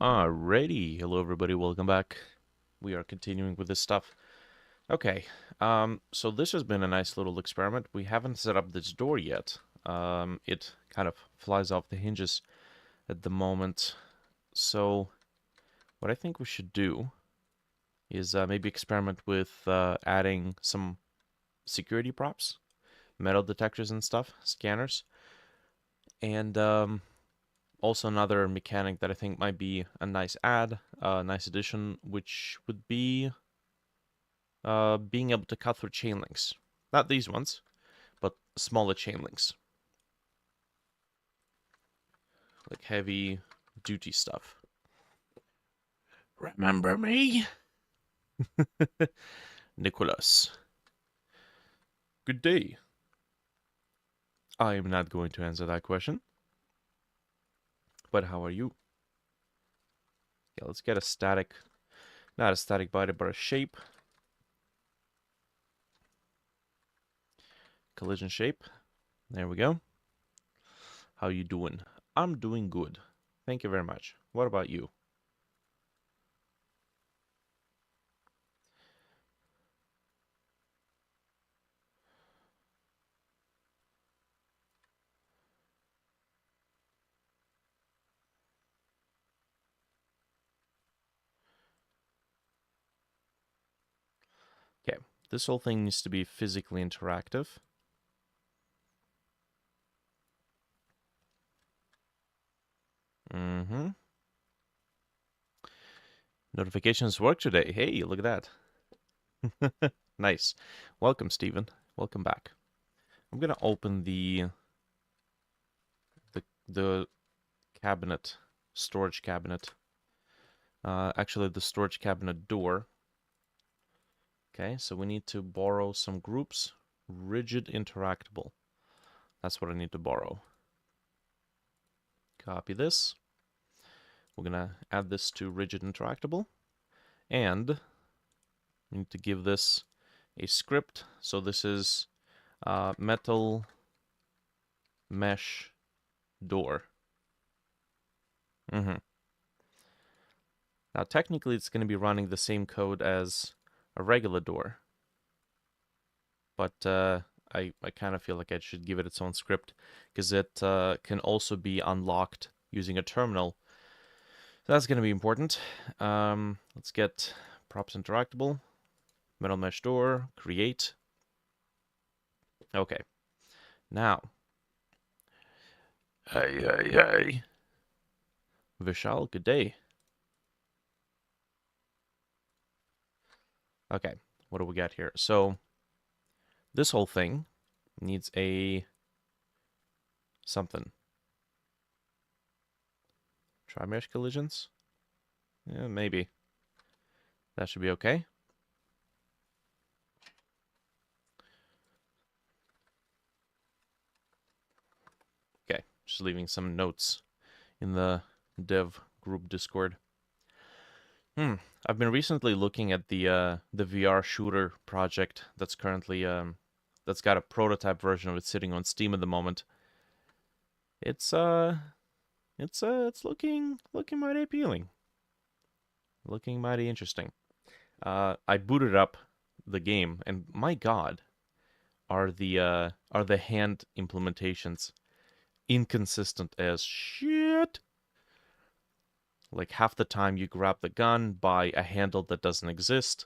Alrighty, hello everybody, welcome back. We are continuing with this stuff. Okay, so this has been a nice little experiment. We haven't set up this door yet. It kind of flies off the hinges at the moment. So what I think we should do is maybe experiment with adding some security props, metal detectors and stuff, scanners, and also another mechanic that I think might be a nice add, a nice addition, which would be being able to cut through chain links. Not these ones, but smaller chain links. Like heavy duty stuff. Remember me? Nicholas. Good day. I am not going to answer that question. But how are you? Yeah, let's get a static, not a static body, but a shape. Collision shape. There we go. How you doing? I'm doing good. Thank you very much. What about you? Okay, this whole thing needs to be physically interactive. Mm-hmm. Notifications work today. Hey, look at that. Nice. Welcome, Stephen. Welcome back. I'm gonna open the cabinet, storage cabinet. Actually, the storage cabinet door. Okay, so we need to borrow some groups. Rigid interactable. That's what I need to borrow. Copy this. We're gonna add this to rigid interactable. And we need to give this a script. So this is metal mesh door. Now, technically, it's going to be running the same code as a regular door, but I kind of feel like I should give it its own script because it can also be unlocked using a terminal. So that's going to be important. Let's get props interactable, metal mesh door, create. Okay, now, hey, Vishal, good day. Okay, what do we got here? So this whole thing needs a something. Tri-mesh collisions? Yeah, maybe. That should be okay. Okay, just leaving some notes in the dev group Discord. I've been recently looking at the VR shooter project that's currently that's got a prototype version of it sitting on Steam at the moment. It's it's looking mighty appealing. Looking mighty interesting. I booted up the game and my god, are the hand implementations inconsistent as shit. Like half the time you grab the gun by a handle that doesn't exist.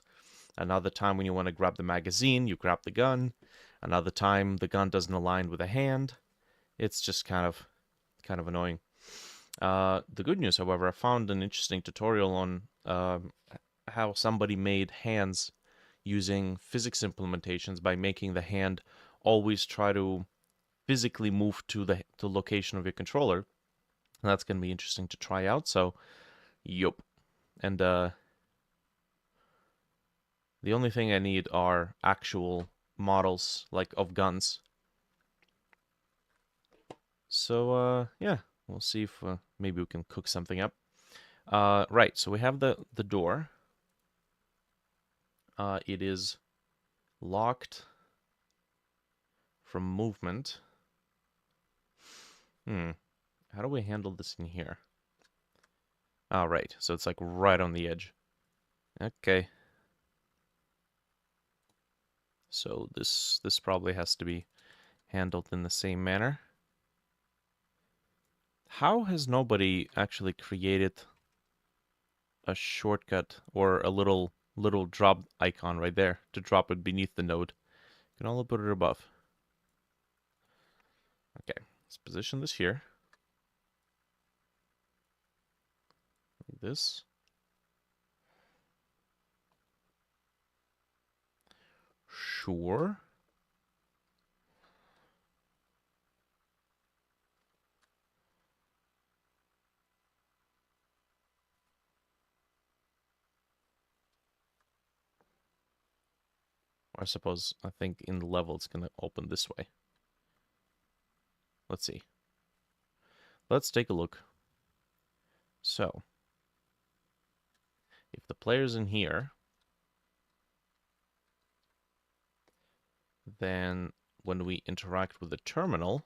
Another time when you want to grab the magazine, you grab the gun. Another time the gun doesn't align with a hand. It's just kind of annoying. The good news, however, I found an interesting tutorial on how somebody made hands using physics implementations by making the hand always try to physically move to the location of your controller. And that's going to be interesting to try out. So, yup. And the only thing I need are actual models, like, of guns. So, yeah, we'll see if maybe we can cook something up. Right, so we have the door. It is locked from movement. How do we handle this in here? Oh, right. So it's like right on the edge. Okay. So this probably has to be handled in the same manner. How has nobody actually created a shortcut or a little drop icon right there to drop it beneath the node? You can only put it above. Okay, let's position this here. Like this. Sure. I suppose, I think in the level it's going to open this way. Let's see. Let's take a look. So, if the player's in here, then when we interact with the terminal,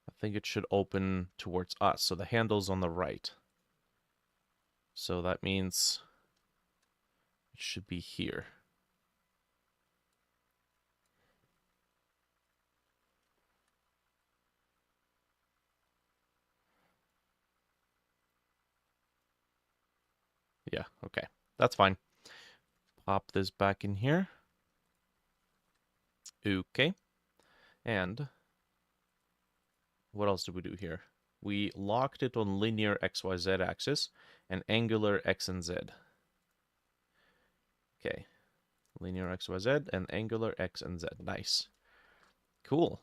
I think it should open towards us. So the handle's on the right. So that means it should be here. Yeah, okay. That's fine. Pop this back in here. Okay. And what else did we do here? We locked it on linear XYZ axis and angular X and Z. Okay. Linear XYZ and angular X and Z. Nice. Cool.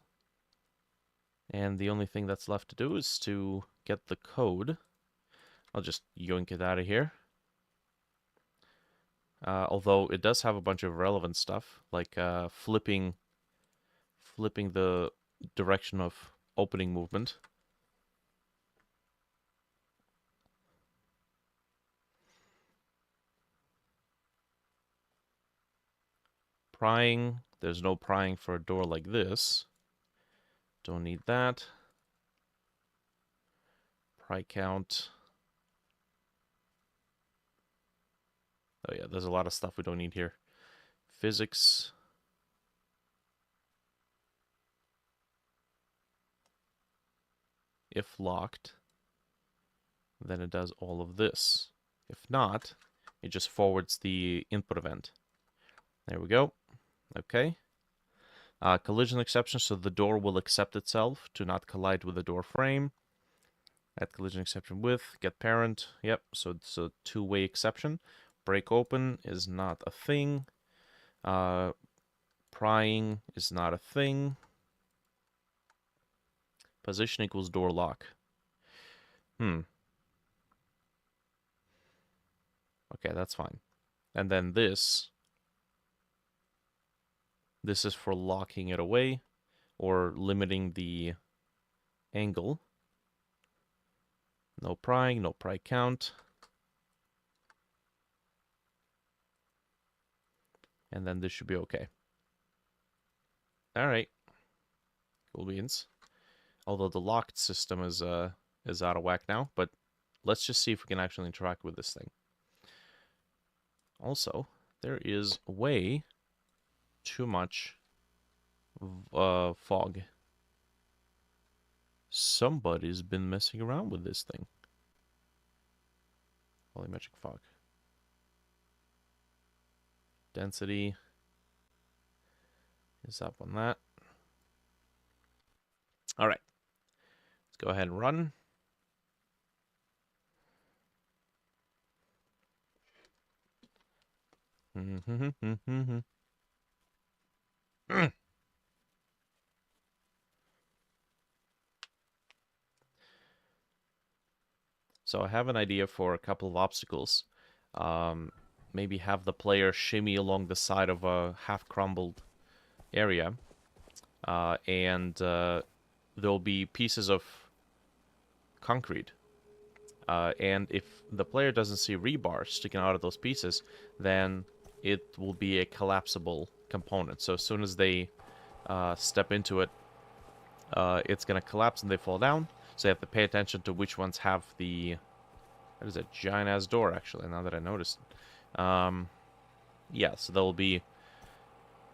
And the only thing that's left to do is to get the code. I'll just yoink it out of here. Although it does have a bunch of relevant stuff, like flipping the direction of opening movement. Prying. There's no prying for a door like this. Don't need that. Pry count. Oh yeah, there's a lot of stuff we don't need here. Physics. If locked, then it does all of this. If not, it just forwards the input event. There we go. Okay. Collision exception, so the door will accept itself to not collide with the door frame. Add collision exception with, get parent. Yep, so it's a two-way exception. Break open is not a thing. Prying is not a thing. Position equals door lock. Okay, that's fine. And then this is for locking it away or limiting the angle. No prying, no pry count. And then this should be okay. All right. Cool beans. Although the locked system is out of whack now, but let's just see if we can actually interact with this thing. Also, there is way too much fog. Somebody's been messing around with this thing. Volumetric fog. Density is up on that. All right. Let's go ahead and run. So I have an idea for a couple of obstacles. Maybe have the player shimmy along the side of a half-crumbled area. And there'll be pieces of concrete. And if the player doesn't see rebar sticking out of those pieces, then it will be a collapsible component. So as soon as they step into it, it's gonna collapse and they fall down. So you have to pay attention to which ones have the... That is a giant-ass door, actually, now that I noticed. Yeah, so they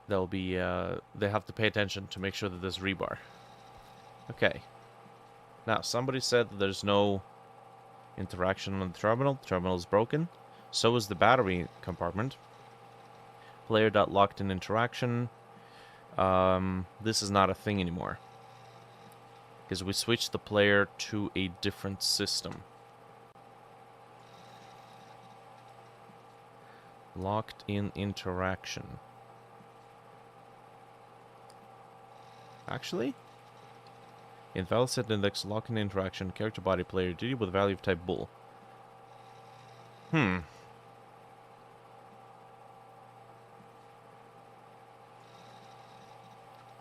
have to pay attention to make sure that there's rebar. Okay. Now, somebody said that there's no interaction on the terminal. The terminal is broken. So is the battery compartment. Player.locked in interaction. This is not a thing anymore. Because we switched the player to a different system. Locked in interaction. Actually? Invalid set index, lock in interaction, character body player, duty with value of type bull.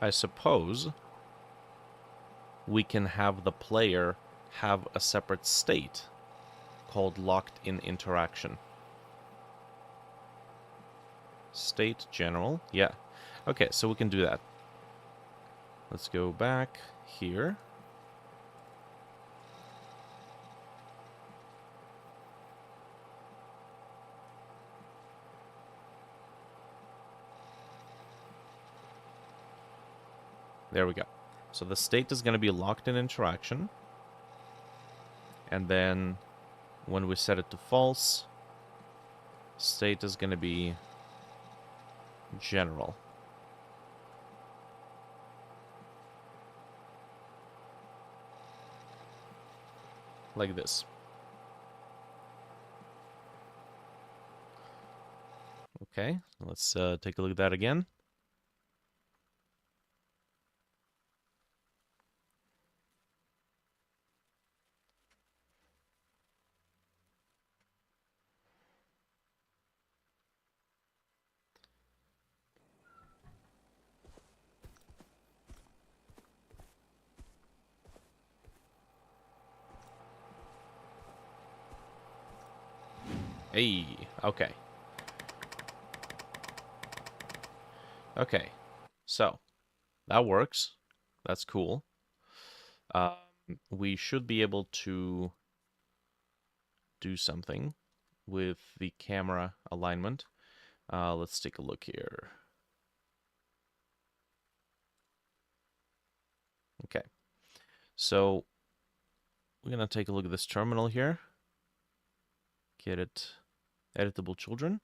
I suppose we can have the player have a separate state called locked in interaction. State general, yeah. Okay, so we can do that. Let's go back here. There we go. So the state is going to be locked in interaction. And then when we set it to false, state is going to be general. Like this. Okay, let's take a look at that again. Hey, okay. Okay, so that works. That's cool. We should be able to do something with the camera alignment. Let's take a look here. Okay, so we're gonna take a look at this terminal here. Get it. Editable children.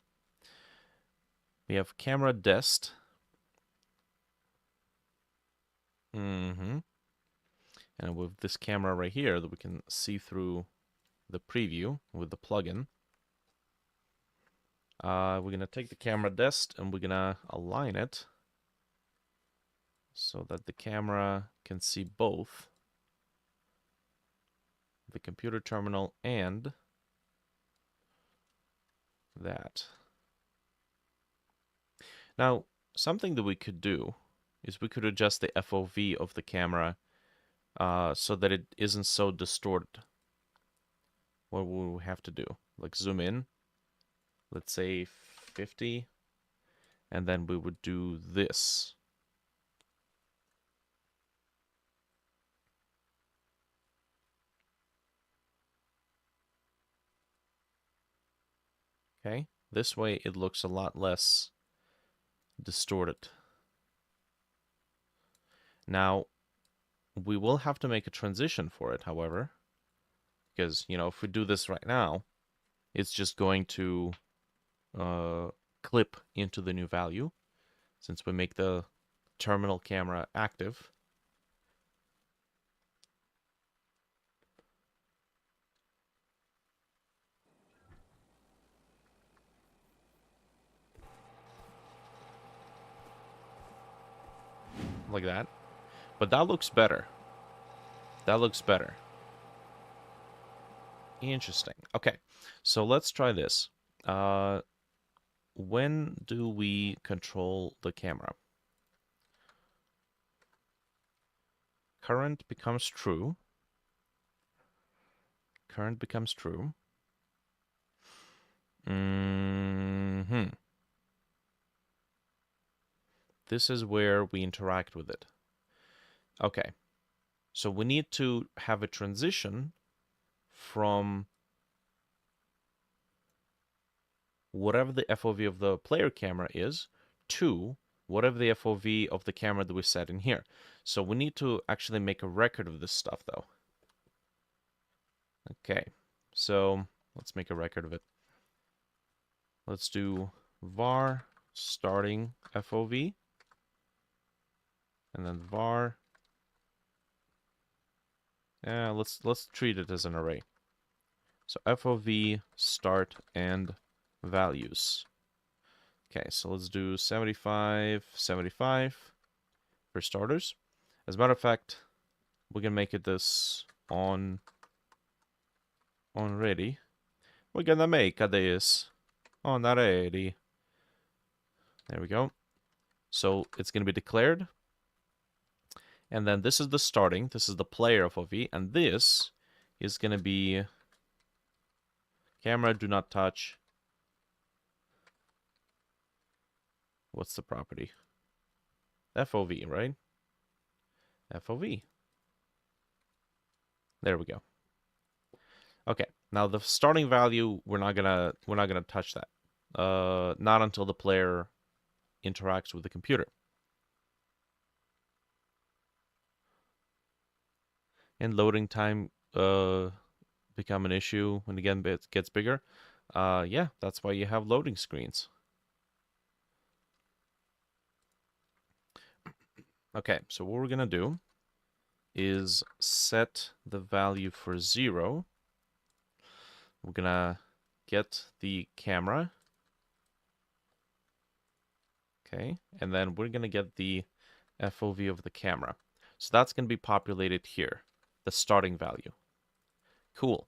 We have camera dest. And with this camera right here that we can see through the preview with the plugin. We're going to take the camera dest and we're going to align it so that the camera can see both the computer terminal and that. Now, something that we could do is we could adjust the FOV of the camera so that it isn't so distorted. What would we have to do? Like zoom in, let's say 50, and then we would do this. Okay, this way it looks a lot less distorted. Now, we will have to make a transition for it, however, because, you know, if we do this right now, it's just going to clip into the new value since we make the terminal camera active. Like that. But that looks better. That looks better. Interesting. Okay, so let's try this. When do we control the camera? Current becomes true. Current becomes true. this is where we interact with it. Okay, so we need to have a transition from whatever the FOV of the player camera is to whatever the FOV of the camera that we set in here. So we need to actually make a record of this stuff, though. Okay, so let's make a record of it. Let's do var starting FOV, and then var. Yeah, let's treat it as an array. So FOV start and values. Okay, so let's do 75, 75 for starters. As a matter of fact, we can make it this on ready. We're gonna make this on ready. There we go. So it's gonna be declared. And then this is the starting, this is the player FOV, and this is gonna be camera do not touch. What's the property? FOV, right? FOV. There we go. Okay, now the starting value, we're not gonna touch that. Not until the player interacts with the computer. And loading time become an issue when again it gets bigger. Yeah, that's why you have loading screens. Okay, so what we're gonna do is set the value for 0. We're gonna get the camera. Okay, and then we're gonna get the FOV of the camera. So that's gonna be populated here, the starting value. Cool.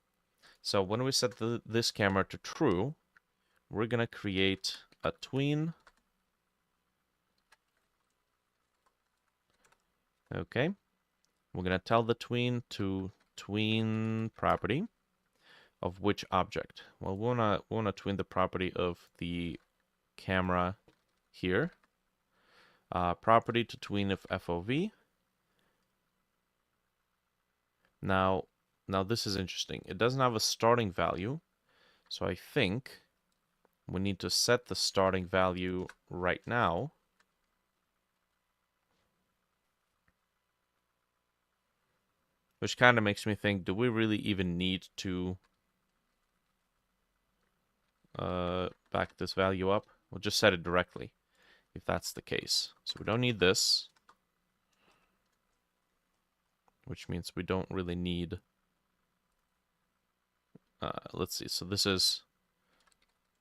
So when we set this camera to true, we're gonna create a tween. Okay. We're gonna tell the tween to tween property of which object? Well, we wanna tween the property of the camera here. Property to tween of FOV. Now this is interesting. It doesn't have a starting value, so I think we need to set the starting value right now. Which kind of makes me think, do we really even need to back this value up? We'll just set it directly, if that's the case. So we don't need this, which means we don't really need... let's see, so this is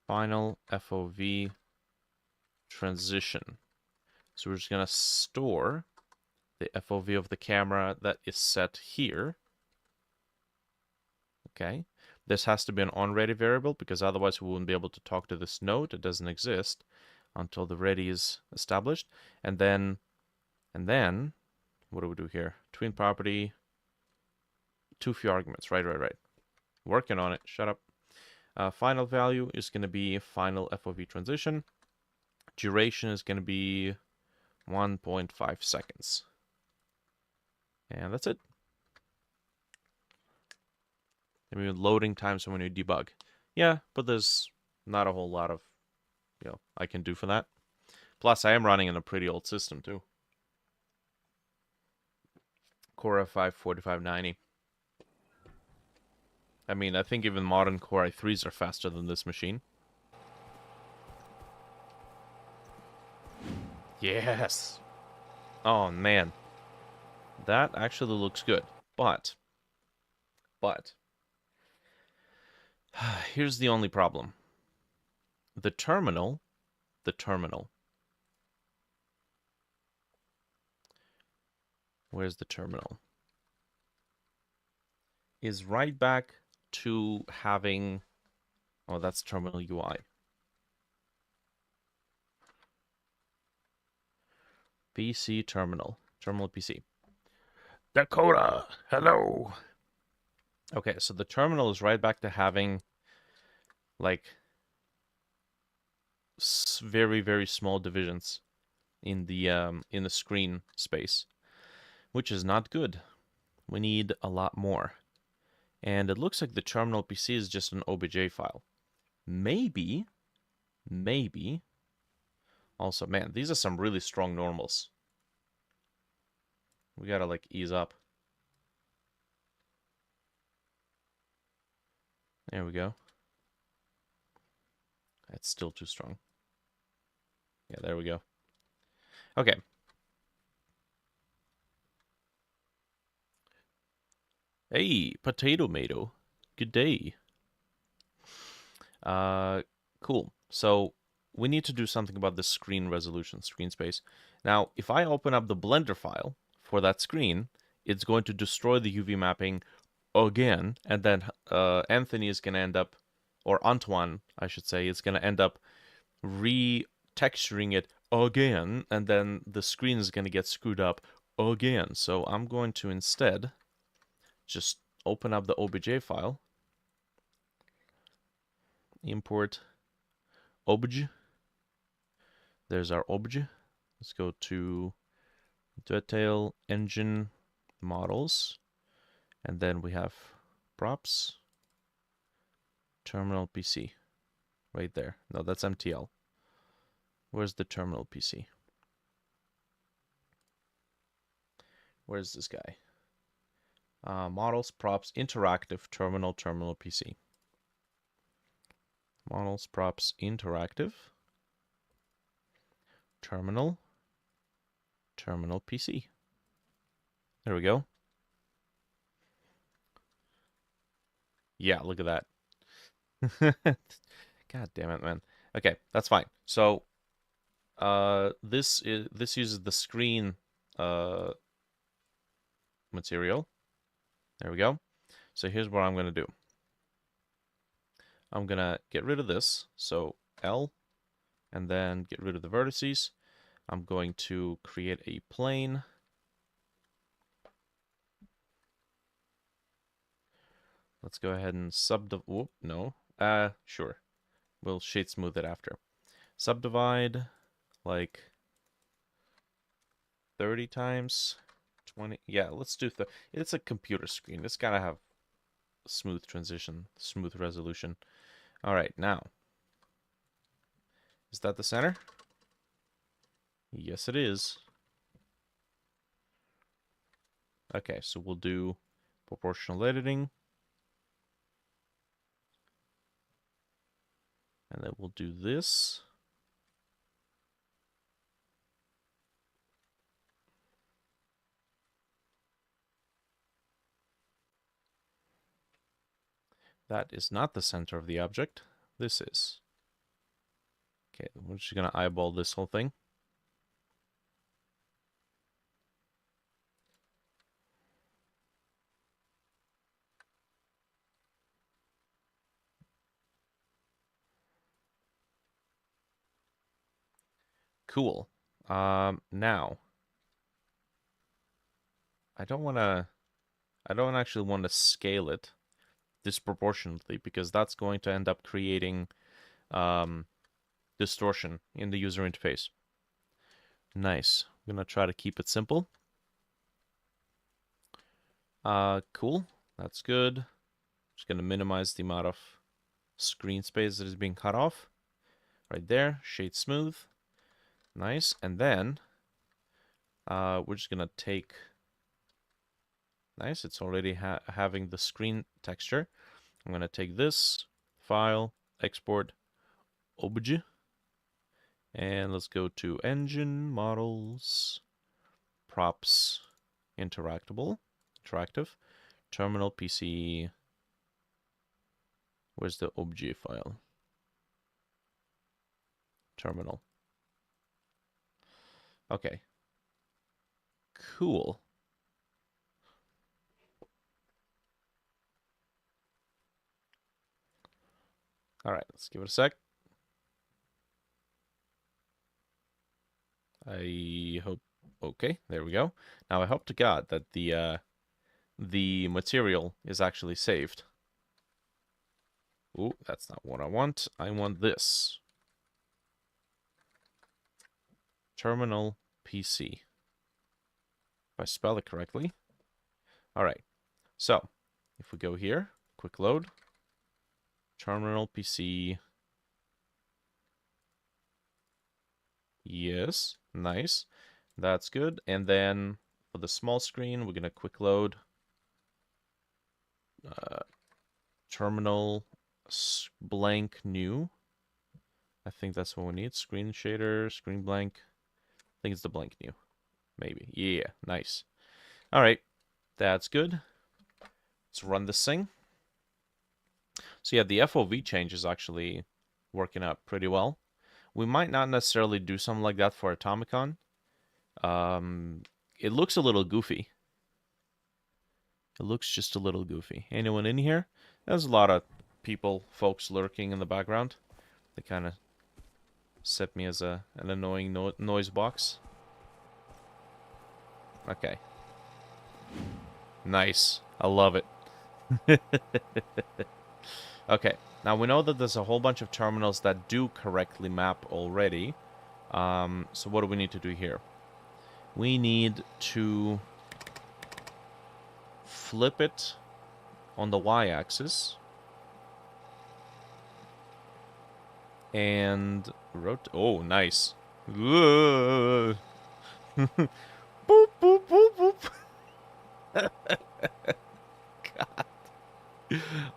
final FOV transition. So we're just going to store the FOV of the camera that is set here. Okay. This has to be an onReady variable because otherwise we wouldn't be able to talk to this node. It doesn't exist until the ready is established. And then, what do we do here? Tween property, too few arguments. Right. Working on it. Shut up. Final value is going to be final FOV transition. Duration is going to be 1.5 seconds. And that's it. Maybe loading times when you debug. Yeah, but there's not a whole lot of, I can do for that. Plus, I am running in a pretty old system, too. Core i5 4590. I mean, I think even modern Core i3s are faster than this machine. Yes! Oh, man. That actually looks good. But... here's the only problem. The terminal... Where's the terminal? Is right back to having... Oh, that's terminal UI. PC terminal. Terminal PC. Dakota, hello. Okay, so the terminal is right back to having, like, very, very small divisions. in the screen space, which is not good. We need a lot more. And it looks like the terminal PC is just an OBJ file. Maybe. Also, man, these are some really strong normals. We gotta, like, ease up. There we go. That's still too strong. Yeah, there we go. Okay. Hey, Potato Mato. Good day. Cool. So we need to do something about the screen resolution, screen space. Now, if I open up the Blender file for that screen, it's going to destroy the UV mapping again, and then Anthony is going to end up, or Antoine, I should say, is going to end up retexturing it again, and then the screen is going to get screwed up again. So I'm going to instead just open up the OBJ file, import obj. There's our obj. Let's go to detail, engine, models, and then we have props, terminal PC, right there. No, that's MTL. Where's the terminal PC? Where's this guy? Models, props, interactive, terminal PC. Models, props, interactive, terminal PC. There we go. Yeah, look at that. God damn it, man. Okay, that's fine. So, this uses the screen material. There we go. So here's what I'm gonna do. I'm gonna get rid of this. So L, and then get rid of the vertices. I'm going to create a plane. Let's go ahead and subdivide. Whoop, no. Sure. We'll shade smooth it after. Subdivide like 30 times 20. Yeah, let's do it's a computer screen. It's gotta have smooth transition, smooth resolution. All right, now. Is that the center? Yes, it is. Okay, so we'll do proportional editing. And then we'll do this. That is not the center of the object. This is. Okay, we're just going to eyeball this whole thing. Cool. Now, I don't actually want to scale it disproportionately because that's going to end up creating distortion in the user interface. Nice. I'm going to try to keep it simple. Cool. That's good. Just going to minimize the amount of screen space that is being cut off. Right there. Shade smooth. Nice. And then we're just going to take... Nice. It's already having the screen texture. I'm going to take this file, export obj. And let's go to engine, models, props, interactive, terminal PC. Where's the obj file? Terminal. Okay. Cool. All right, let's give it a sec. I hope, okay, there we go. Now I hope to God that the material is actually saved. Ooh, that's not what I want. I want this. Terminal PC. If I spell it correctly. All right. So, if we go here, quick load. Terminal PC. Yes, nice. That's good. And then for the small screen, we're going to quick load terminal blank new. I think that's what we need. Screen shader, screen blank. I think it's the blank new. Maybe. Yeah, nice. All right, that's good. Let's run this thing. So yeah, the FOV change is actually working out pretty well. We might not necessarily do something like that for Atomicon. It looks a little goofy. It looks just a little goofy. Anyone in here? There's a lot of folks lurking in the background. They kind of set me as an annoying noise box. Okay. Nice. I love it. Okay. Now we know that there's a whole bunch of terminals that do correctly map already. So what do we need to do here? We need to flip it on the y-axis and rotate. Oh, nice. boop, boop, boop, boop. God.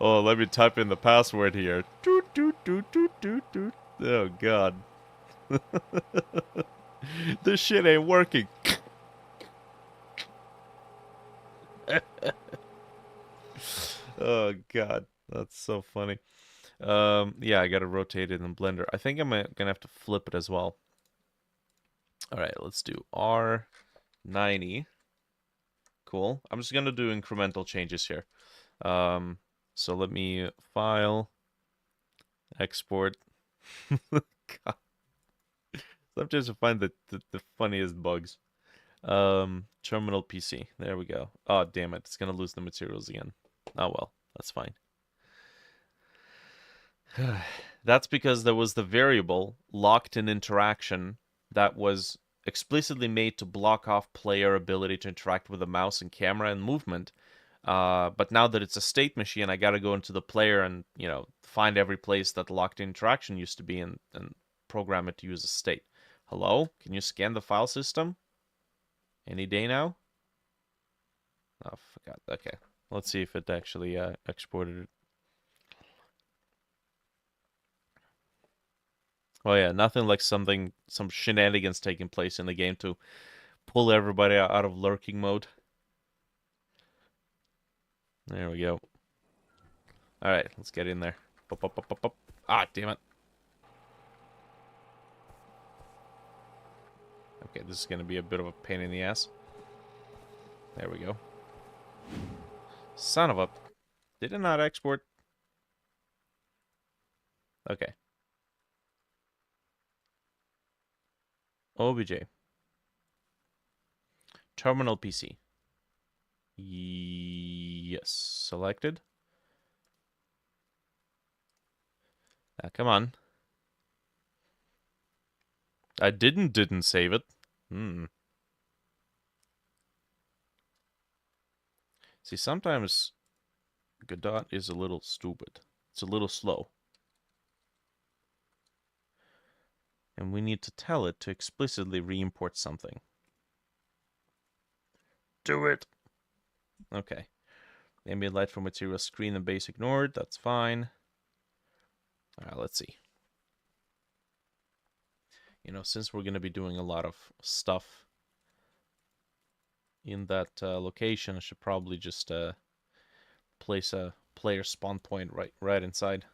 Oh, let me type in the password here. Doot, doot, doot, doot, doot, doot. Oh, God. This shit ain't working. Oh, God. That's so funny. Yeah, I gotta rotate it in Blender. I think I'm gonna have to flip it as well. Alright, let's do R90. Cool. I'm just gonna do incremental changes here. So let me file, export. God. Sometimes I find the funniest bugs. Terminal PC. There we go. Oh, damn it. It's gonna lose the materials again. Oh, well. That's fine. That's because there was the variable locked-in interaction that was explicitly made to block off player ability to interact with the mouse and camera and movement. But now that it's a state machine, I gotta go into the player and, you know, find every place that locked-in interaction used to be and program it to use a state. Hello? Can you scan the file system? Any day now? Oh, forgot. Okay. Let's see if it actually exported it. Oh yeah, nothing like some shenanigans taking place in the game to pull everybody out of lurking mode. There we go. Alright, let's get in there. Up, up, up, up, up. Ah, damn it. Okay, this is gonna be a bit of a pain in the ass. There we go. Son of a... Did it not export? Okay. OBJ. Terminal PC. Yes. Selected. Ah, come on. I didn't save it. See, sometimes Godot is a little stupid. It's a little slow. And we need to tell it to explicitly re-import something. Do it! Okay. Ambient light from material screen and base ignored. That's fine. Alright, let's see. You know, since we're going to be doing a lot of stuff in that location, I should probably just place a player spawn point right inside.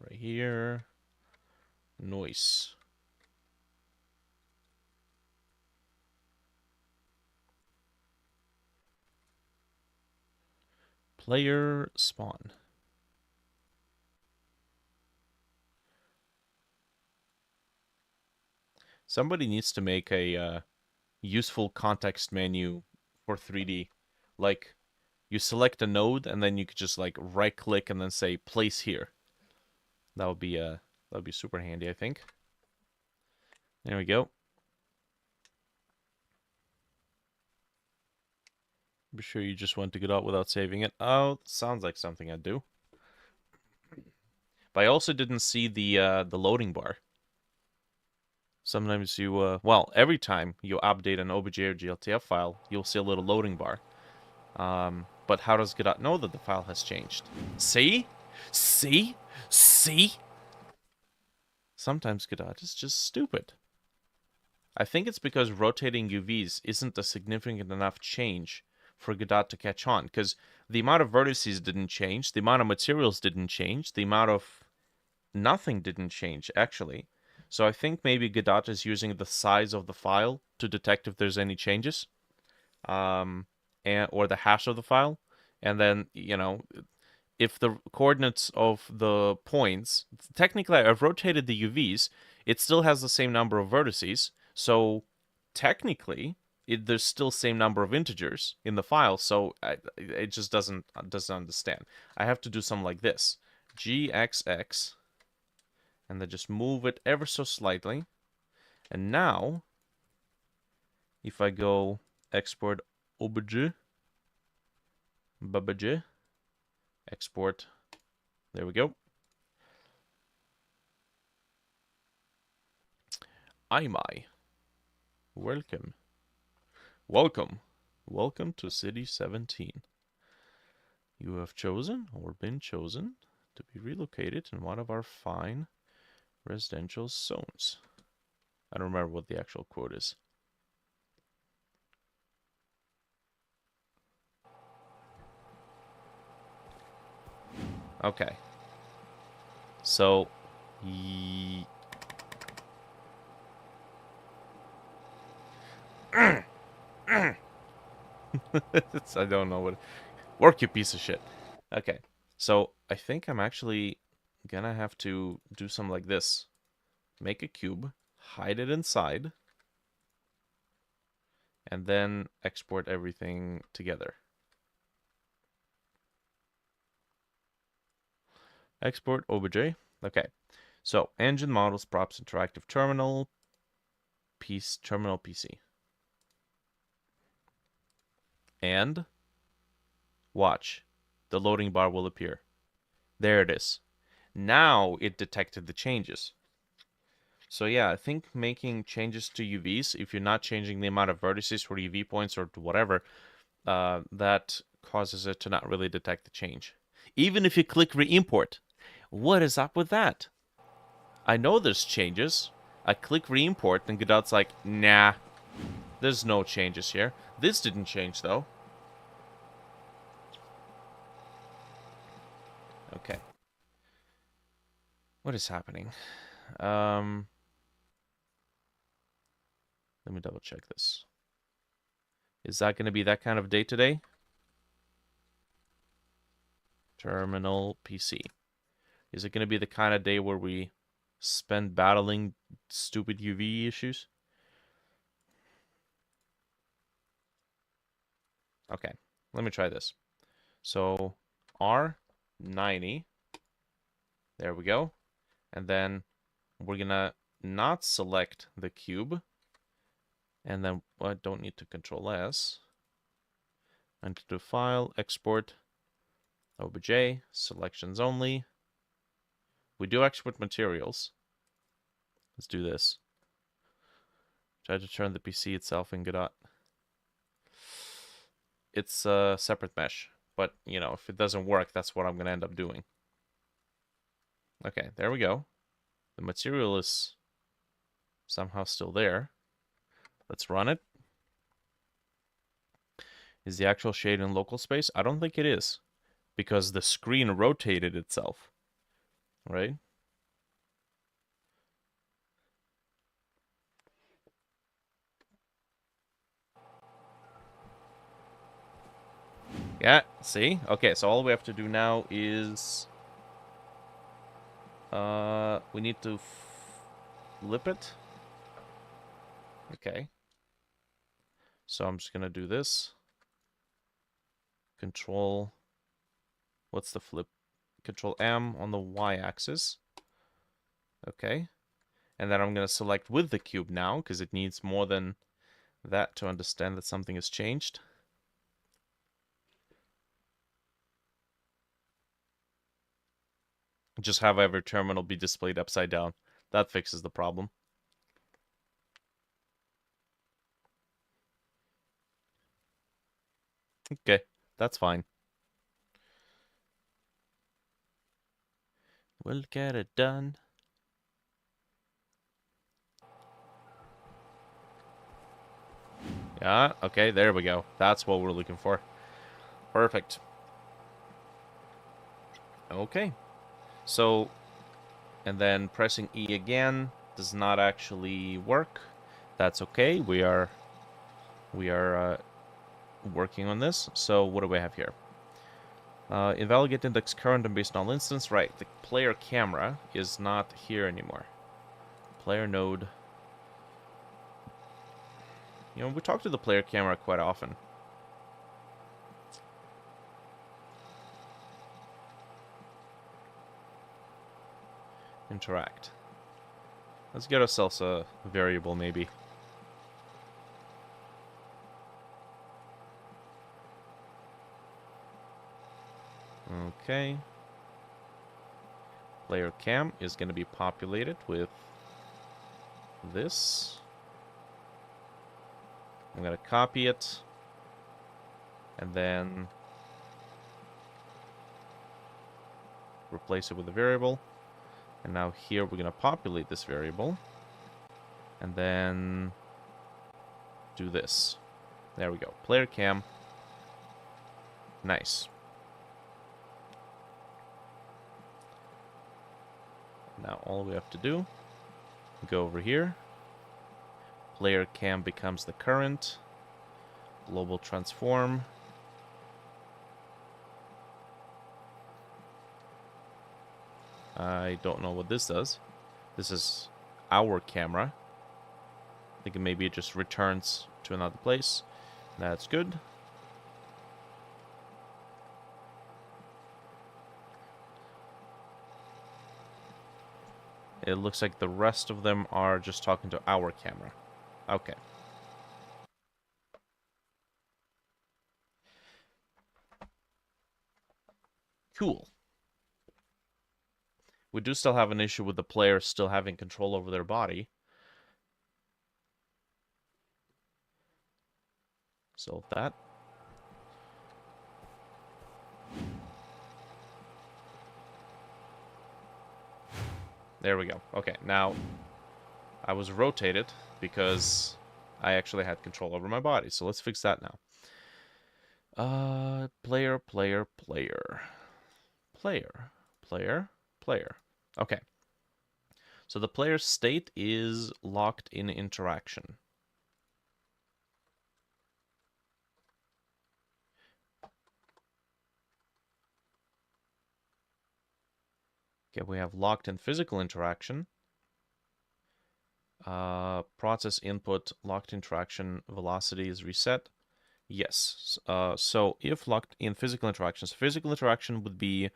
Right here. Noise. Player spawn. Somebody needs to make a useful context menu for 3D. Like, you select a node, and then you could just, like, right-click and then say, place here. That would be That'd be super handy, I think. There we go. Be sure you just went to Godot without saving it. Oh, sounds like something I'd do. But I also didn't see the loading bar. Sometimes you, well, every time you update an OBJ or GLTF file, you'll see a little loading bar. But how does Godot know that the file has changed? See? See? See? Sometimes Godot is just stupid. I think it's because rotating UVs isn't a significant enough change for Godot to catch on, because the amount of vertices didn't change, the amount of materials didn't change, the amount of nothing didn't change, actually. So I think maybe Godot is using the size of the file to detect if there's any changes, or the hash of the file. And then, if the coordinates of the points, technically I've rotated the UVs, it still has the same number of vertices. So technically, there's still same number of integers in the file. So it just doesn't understand. I have to do something like this: gxx, and then just move it ever so slightly. And now, if I go export obj, babj, export, there we go. Imai, welcome. Welcome. Welcome to City 17. You have chosen or been chosen to be relocated in one of our fine residential zones. I don't remember what the actual quote is. Okay. So, I don't know what. Work, you piece of shit. Okay. So, I think I'm actually gonna have to do something like this. Make a cube, hide it inside, and then export everything together. Export OBJ. Okay. So, engine models, props, interactive terminal, terminal PC. And watch. The loading bar will appear. There it is. Now it detected the changes. So yeah, I think making changes to UVs, if you're not changing the amount of vertices or UV points or whatever, that causes it to not really detect the change. Even if you click re-import, what is up with that? I know there's changes. I click re-import and Godot's like, nah, there's no changes here. This didn't change though. Okay. What is happening? Let me double check this. Is that going to be that kind of day today? Terminal PC. Is it going to be the kind of day where we spend battling stupid UV issues? Okay, let me try this. So R90, there we go. And then we're going to not select the cube. And then I don't need to control S. Enter to file, export, OBJ, selections only. We do export materials. Let's do this. Try to turn the PC itself in Godot. It's a separate mesh, but if it doesn't work, that's what I'm going to end up doing. Okay, there we go. The material is somehow still there. Let's run it. Is the actual shade in local space? I don't think it is, because the screen rotated itself, right? Yeah, see? Okay, so all we have to do now is we need to flip it. Okay. So I'm just gonna do this. Control, what's the flip? Control M on the Y-axis. Okay. And then I'm going to select with the cube now, because it needs more than that to understand that something has changed. Just have every terminal be displayed upside down. That fixes the problem. Okay, that's fine. We'll get it done. Yeah, okay, there we go. That's what we're looking for. Perfect. Okay. So, and then pressing E again does not actually work. That's okay. We are working on this. So what do we have here? Invalidate index current and based on instance. Right, the player camera is not here anymore. Player node. You know, we talk to the player camera quite often. Interact. Let's get ourselves a variable, maybe. Okay. Player cam is going to be populated with this. I'm going to copy it. And then replace it with a variable. And now here we're going to populate this variable. And then do this. There we go. Player cam. Nice. Now all we have to do, go over here. Player cam becomes the current. Global transform. I don't know what this does. This is our camera. I think maybe it just returns to another place. That's good. It looks like the rest of them are just talking to our camera. Okay. Cool. We do still have an issue with the player still having control over their body. Solve that. There we go. Okay, now I was rotated because I actually had control over my body. So let's fix that now. Player. Okay. So the player's state is locked in interaction. Okay, we have locked in physical interaction. Process input, locked interaction, velocity is reset. Yes. So if locked in physical interactions, physical interaction would be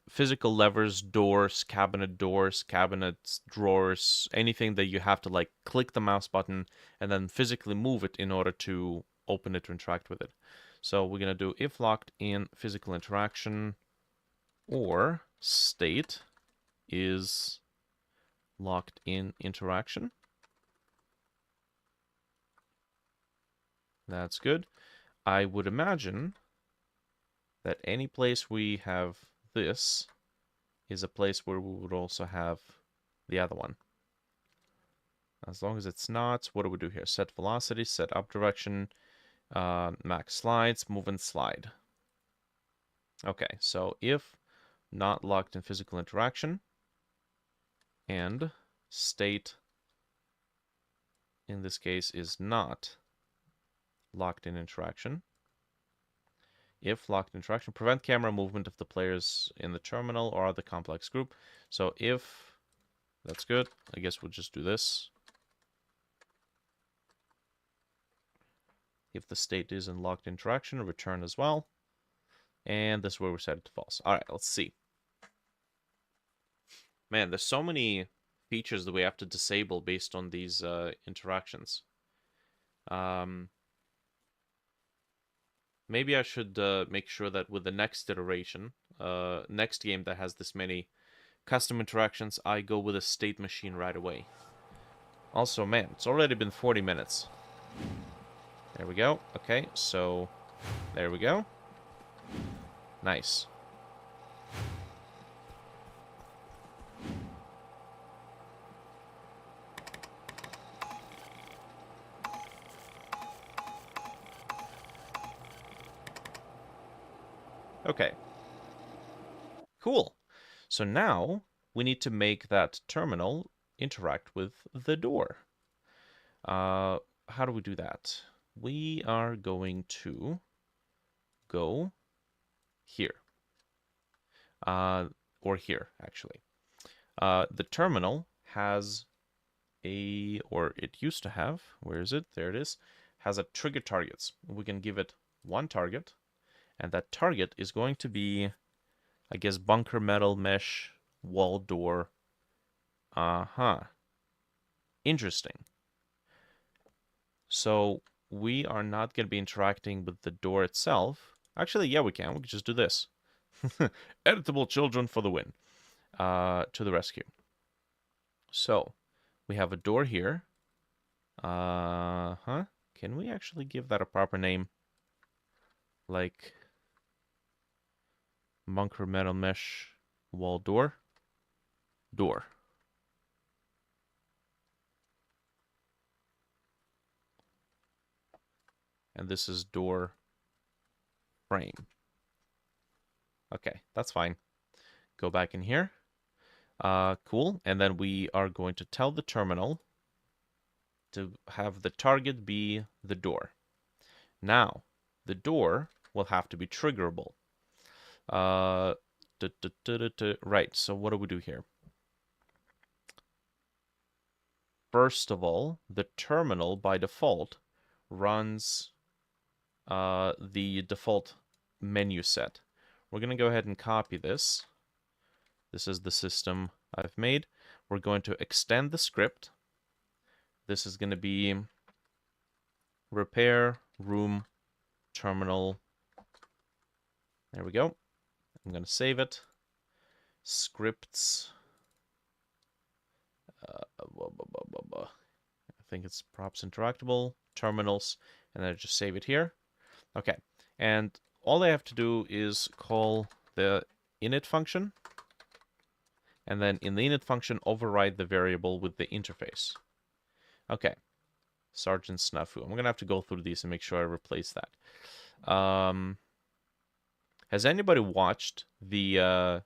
physical levers, doors, cabinets, drawers, anything that you have to like click the mouse button and then physically move it in order to open it to interact with it. So we're going to do if locked in physical interaction or state is locked in interaction. That's good. I would imagine that any place we have this is a place where we would also have the other one. As long as it's not, what do we do here? Set velocity, set up direction, max slides, move and slide. Okay, so if not locked in physical interaction and state in this case is not locked in interaction. If locked interaction, prevent camera movement of the players in the terminal or the complex group. So if that's good, I guess we'll just do this. If the state is in locked interaction, return as well. And this is where we set it to false. All right, let's see. Man, there's so many features that we have to disable based on these interactions. Maybe I should make sure that with the next iteration, next game that has this many custom interactions, I go with a state machine right away. Also, man, it's already been 40 minutes. There we go. Okay, so there we go. Nice. Okay. Cool. So now we need to make that terminal interact with the door. How do we do that? We are going to go here. Or here, actually. The terminal has or it used to have, where is it? There it is, has a trigger targets. We can give it one target, and that target is going to be, I guess, bunker metal mesh wall door. Interesting. So we are not going to be interacting with the door itself. Actually, yeah, we can. We can just do this. Editable children for the win. To the rescue. So we have a door here. Can we actually give that a proper name? Like bunker metal mesh wall door? Door. And this is door frame. Okay, that's fine. Go back in here. Cool. And then we are going to tell the terminal to have the target be the door. Now, the door will have to be triggerable. Right, so what do we do here? First of all, the terminal by default runs the default menu set. We're going to go ahead and copy this. This is the system I've made. We're going to extend the script. This is going to be repair room terminal. There we go. I'm going to save it. Scripts. I think it's props interactable, terminals, and then just save it here. Okay, and all I have to do is call the init function, and then in the init function, override the variable with the interface. Okay, Sergeant Snafu. I'm going to have to go through these and make sure I replace that. Has anybody watched the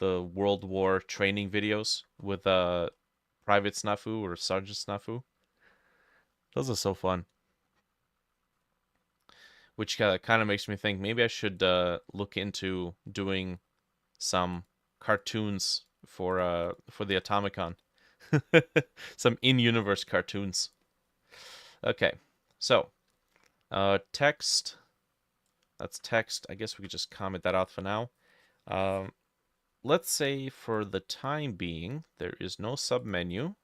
World War training videos with Private Snafu or Sergeant Snafu? Those are so fun. Which kind of makes me think maybe I should look into doing some cartoons for the Atomicon. Some in-universe cartoons. Okay, so text. That's text. I guess we could just comment that out for now. Let's say for the time being, there is no submenu.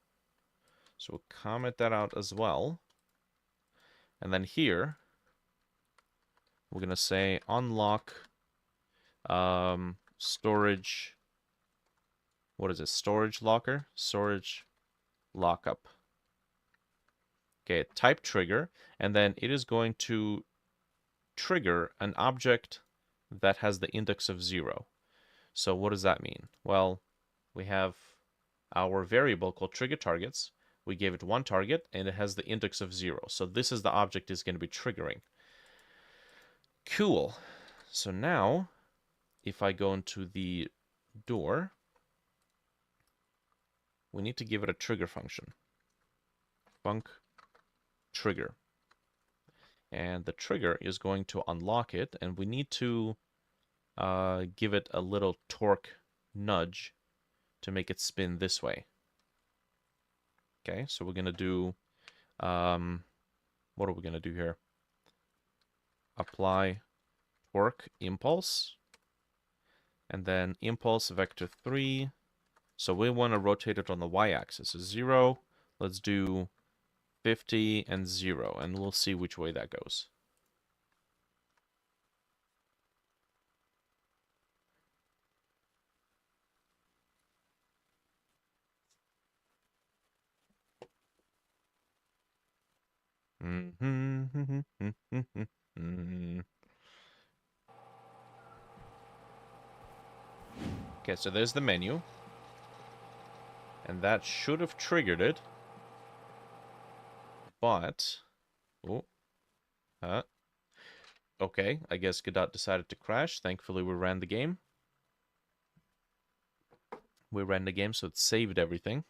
So we'll comment that out as well. And then here, we're going to say unlock storage. What is it? Storage locker? Storage lockup. Okay, type trigger. And then it is going to trigger an object that has the index of 0. So what does that mean? Well, we have our variable called trigger targets. We gave it one target, and it has the index of 0. So this is the object is going to be triggering. Cool. So now, if I go into the door, we need to give it a trigger function. Func trigger. And the trigger is going to unlock it, and we need to give it a little torque nudge to make it spin this way. Okay, so we're going to do, what are we going to do here? Apply torque impulse, and then impulse vector 3, So we want to rotate it on the y-axis. So 0, let's do 50 and 0, and we'll see which way that goes. Okay, so there's the menu. And that should have triggered it. But... Oh. Okay, I guess Godot decided to crash. Thankfully, we ran the game. We ran the game, so it saved everything.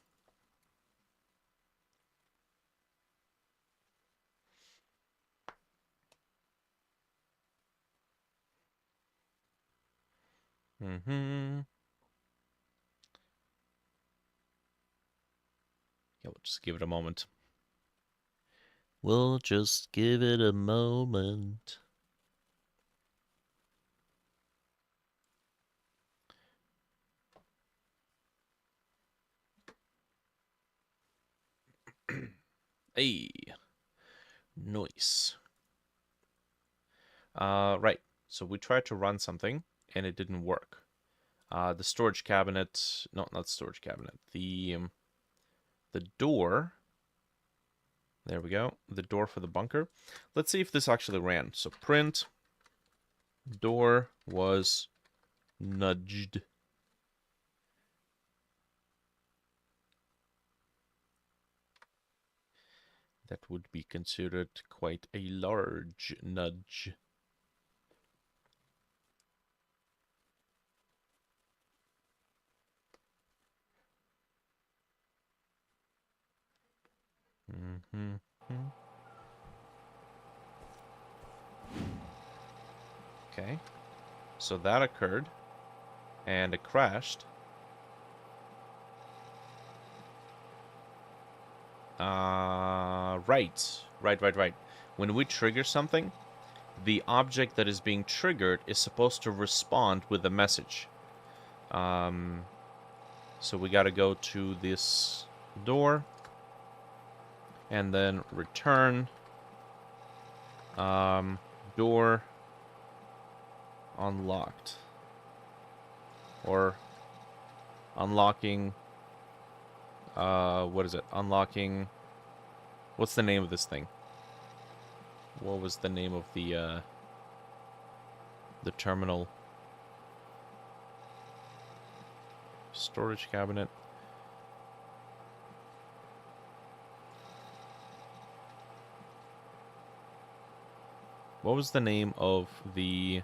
Yeah, we'll just give it a moment. We'll just give it a moment. Hey. Nice. Right. So we tried to run something, and it didn't work. The storage cabinet... No, not storage cabinet. The door... There we go. The door for the bunker. Let's see if this actually ran. So print door was nudged. That would be considered quite a large nudge. Okay. So that occurred. And it crashed. Right. When we trigger something, the object that is being triggered is supposed to respond with a message. So we gotta go to this door. And then return door unlocked. Or unlocking... what is it? Unlocking... What's the name of this thing? What was the name of the terminal? Storage cabinet. What was the name of the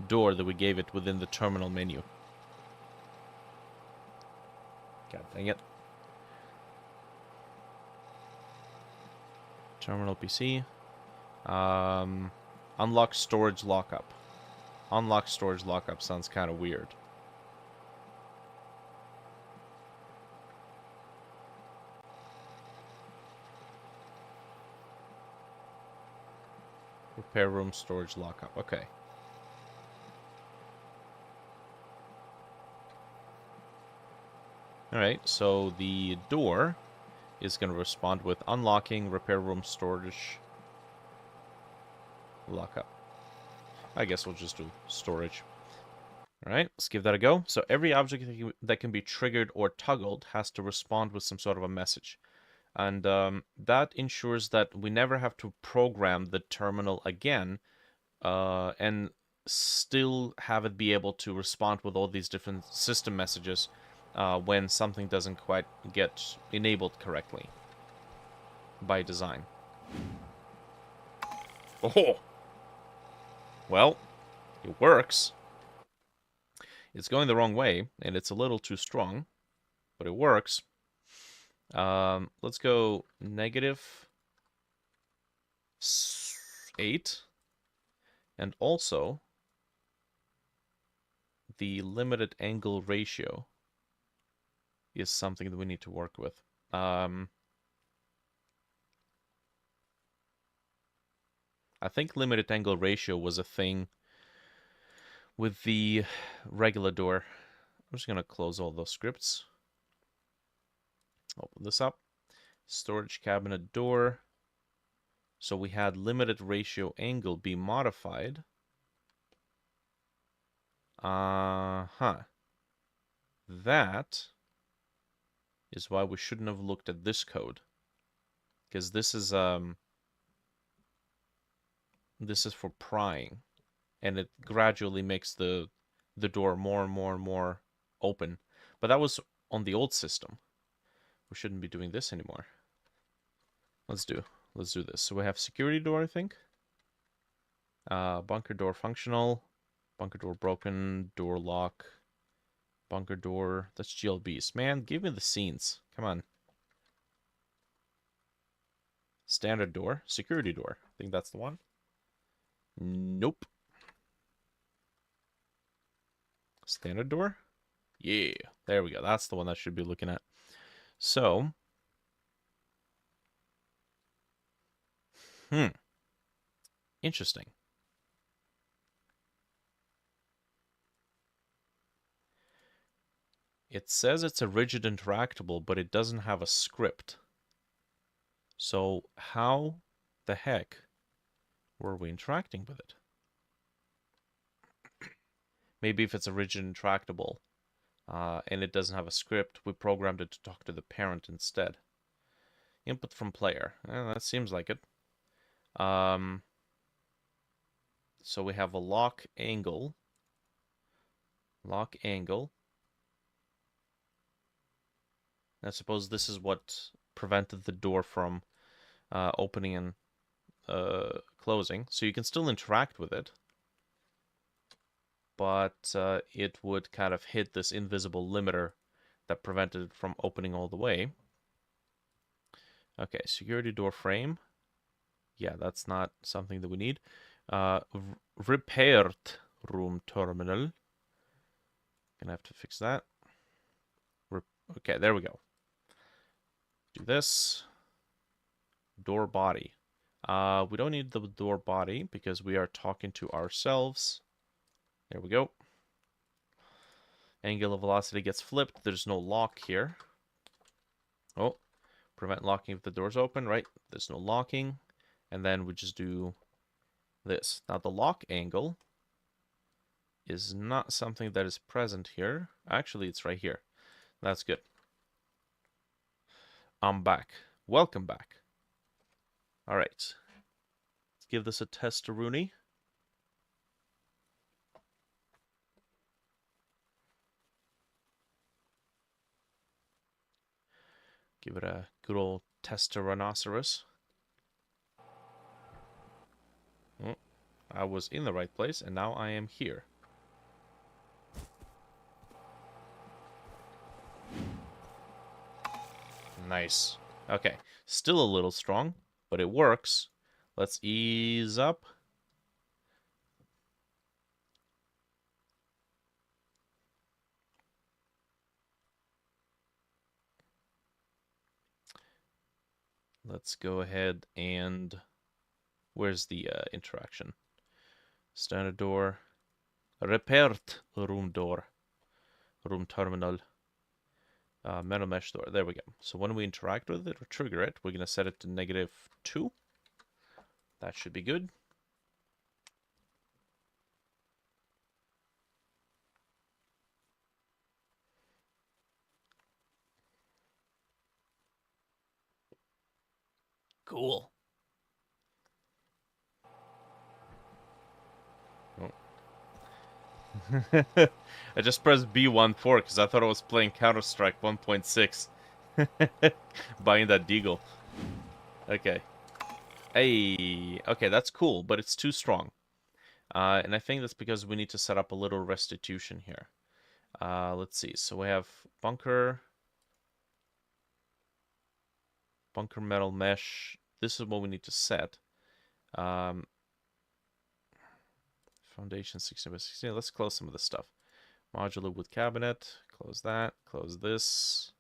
door that we gave it within the terminal menu? God dang it. Terminal PC. Unlock storage lockup. Unlock storage lockup sounds kind of weird. Repair room storage lockup. Okay. Alright, so the door is going to respond with unlocking repair room storage lockup. I guess we'll just do storage. Alright, let's give that a go. So every object that can be triggered or toggled has to respond with some sort of a message. And that ensures that we never have to program the terminal again and still have it be able to respond with all these different system messages when something doesn't quite get enabled correctly by design. Oh! Well, it works. It's going the wrong way, and it's a little too strong, but it works. Let's go -8. And also, the limited angle ratio is something that we need to work with. I think limited angle ratio was a thing with the regular door. I'm just going to close all those scripts. Open this up. Storage cabinet door. So we had limited ratio angle be modified. Uh-huh. That is why we shouldn't have looked at this code. Because this is for prying. And it gradually makes the door more and more and more open. But that was on the old system. We shouldn't be doing this anymore. Let's do this. So we have security door, I think. Bunker door functional. Bunker door broken. Door lock. Bunker door. That's GLBs. Man, give me the scenes. Come on. Standard door. Security door. I think that's the one. Nope. Standard door? Yeah. There we go. That's the one I should be looking at. So. Interesting. It says it's a rigid interactable, but it doesn't have a script. So how the heck were we interacting with it? Maybe if it's a rigid interactable and it doesn't have a script, we programmed it to talk to the parent instead. Input from player. That seems like it. So we have a lock angle. Lock angle. I suppose this is what prevented the door from opening and closing. So you can still interact with it. But it would kind of hit this invisible limiter that prevented it from opening all the way. Okay, security door frame. Yeah, that's not something that we need. Repaired room terminal. Gonna have to fix that. Okay, there we go. Do this. Door body. We don't need the door body because we are talking to ourselves. There we go. Angular velocity gets flipped. There's no lock here. Oh, prevent locking if the door's open, right? There's no locking. And then we just do this. Now the lock angle is not something that is present here. Actually, it's right here. That's good. I'm back. Welcome back. All right. Let's give this a test, Rooney. Give it a good old test-rhinoceros. Oh, I was in the right place, and now I am here. Nice. Okay, still a little strong, but it works. Let's ease up. Let's go ahead and... Where's the interaction? Standard door. Repaired room door. Room terminal. Metal mesh door. There we go. So when we interact with it or trigger it, we're going to set it to -2. That should be good. Cool. Oh. I just pressed B14 because I thought I was playing Counter-Strike 1.6. Buying that deagle. Okay. Hey, okay, that's cool, but it's too strong. And I think that's because we need to set up a little restitution here. Let's see. So we have bunker metal mesh. This is what we need to set. Foundation 16 by 16. Let's close some of this stuff. Modular wood cabinet. Close that. Close this.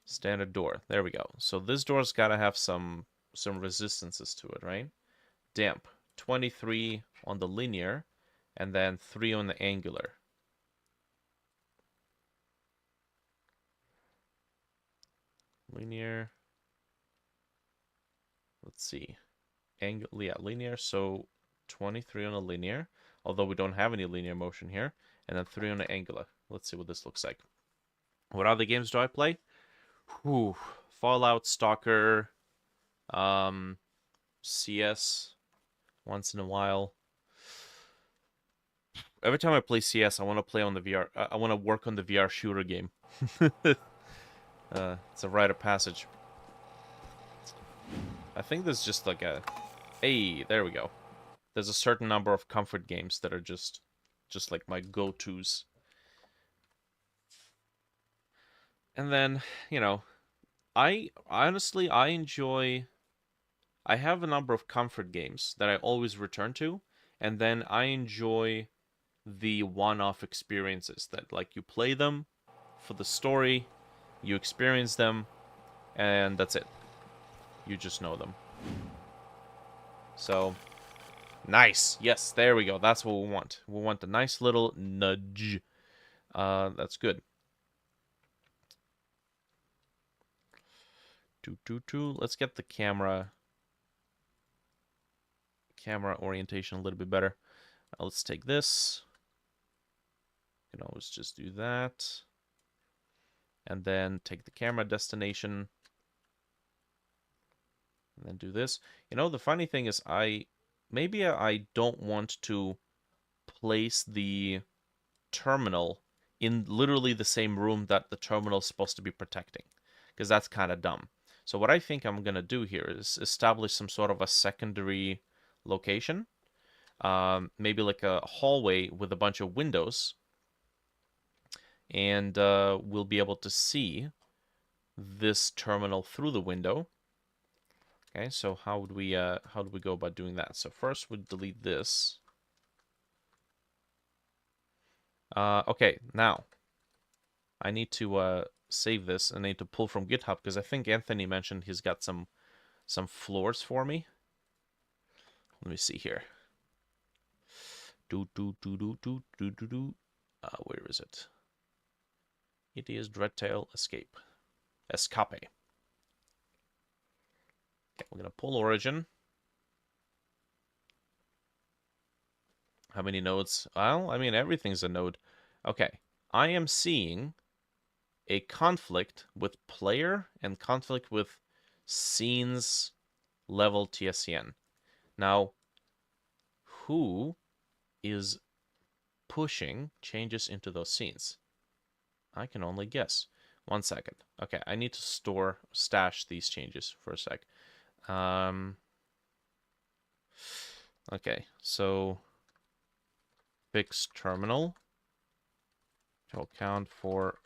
Standard door. There we go. So this door's got to have some resistances to it, right? Damp. 23 on the linear, and then 3 on the angular. Linear. Let's see. Angle, yeah, linear. So 23 on a linear, although we don't have any linear motion here, and then 3 on the angular. Let's see what this looks like. What other games do I play? Whew. Fallout, Stalker, CS once in a while. Every time I play CS, I want to play on the VR. I want to work on the VR shooter game. It's a rite of passage. I think there's just like a... Hey, there we go. There's a certain number of comfort games that are just like my go-tos. And then, you know, I honestly, I enjoy... I have a number of comfort games that I always return to, and then I enjoy the one-off experiences that, like, you play them for the story, you experience them, and that's it. You just know them. So, nice. Yes, there we go. That's what we want. We want a nice little nudge. That's good. Let's get the camera orientation a little bit better. Let's take this. You can always just do that. And then take the camera destination. And then do this. You know, the funny thing is maybe I don't want to place the terminal in literally the same room that the terminal is supposed to be protecting, because that's kind of dumb. So what I think I'm going to do here is establish some sort of a secondary location, maybe like a hallway with a bunch of windows, and we'll be able to see this terminal through the window. Okay, so how would we go about doing that? So first we'd delete this. Okay, now I need to save this, and I need to pull from GitHub because I think Anthony mentioned he's got some floors for me. Let me see here. Where is it? It is Dreadtail Escape. Escape. Okay, we're gonna pull origin. How many nodes? Well, I mean, everything's a node. Okay, I am seeing a conflict with player and conflict with scenes level TSCN. Now, who is pushing changes into those scenes? I can only guess. 1 second. Okay, I need to stash these changes for a sec. Okay, so fix terminal. I'll count for...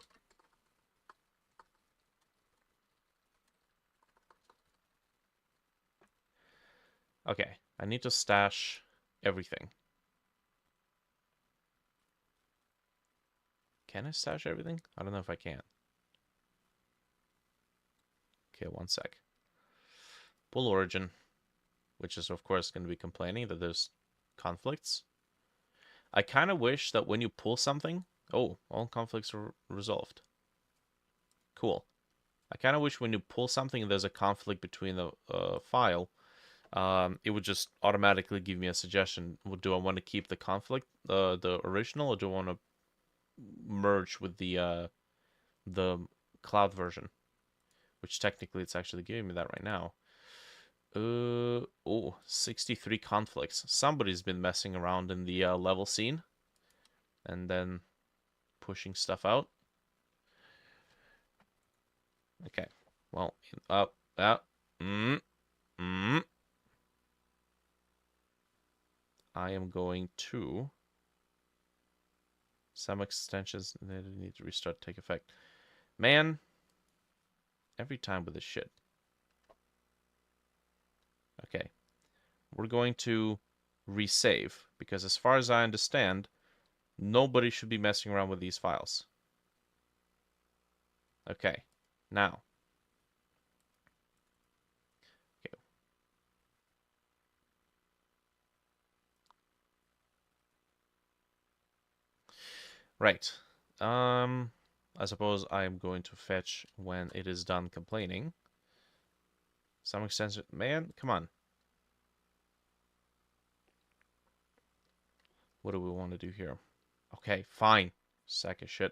Okay, I need to stash everything. Can I stash everything? I don't know if I can. Okay, 1 sec. Pull origin, which is of course going to be complaining that there's conflicts. I kind of wish that when you pull something... Oh, all conflicts are resolved. Cool. I kind of wish when you pull something and there's a conflict between the file, it would just automatically give me a suggestion. Do I want to keep the conflict, the original, or do I want to merge with the cloud version? Which technically it's actually giving me that right now. Oh, 63 conflicts. Somebody's been messing around in the level scene and then pushing stuff out. Okay. Well, up, up. I am going to... Some extensions need to restart, take effect. Man, every time with this shit. Okay. We're going to resave, because as far as I understand, nobody should be messing around with these files. Okay. Now. Okay. Right. I suppose I am going to fetch when it is done complaining. Some extension... Man, come on. What do we want to do here? Okay, fine. Sack of shit.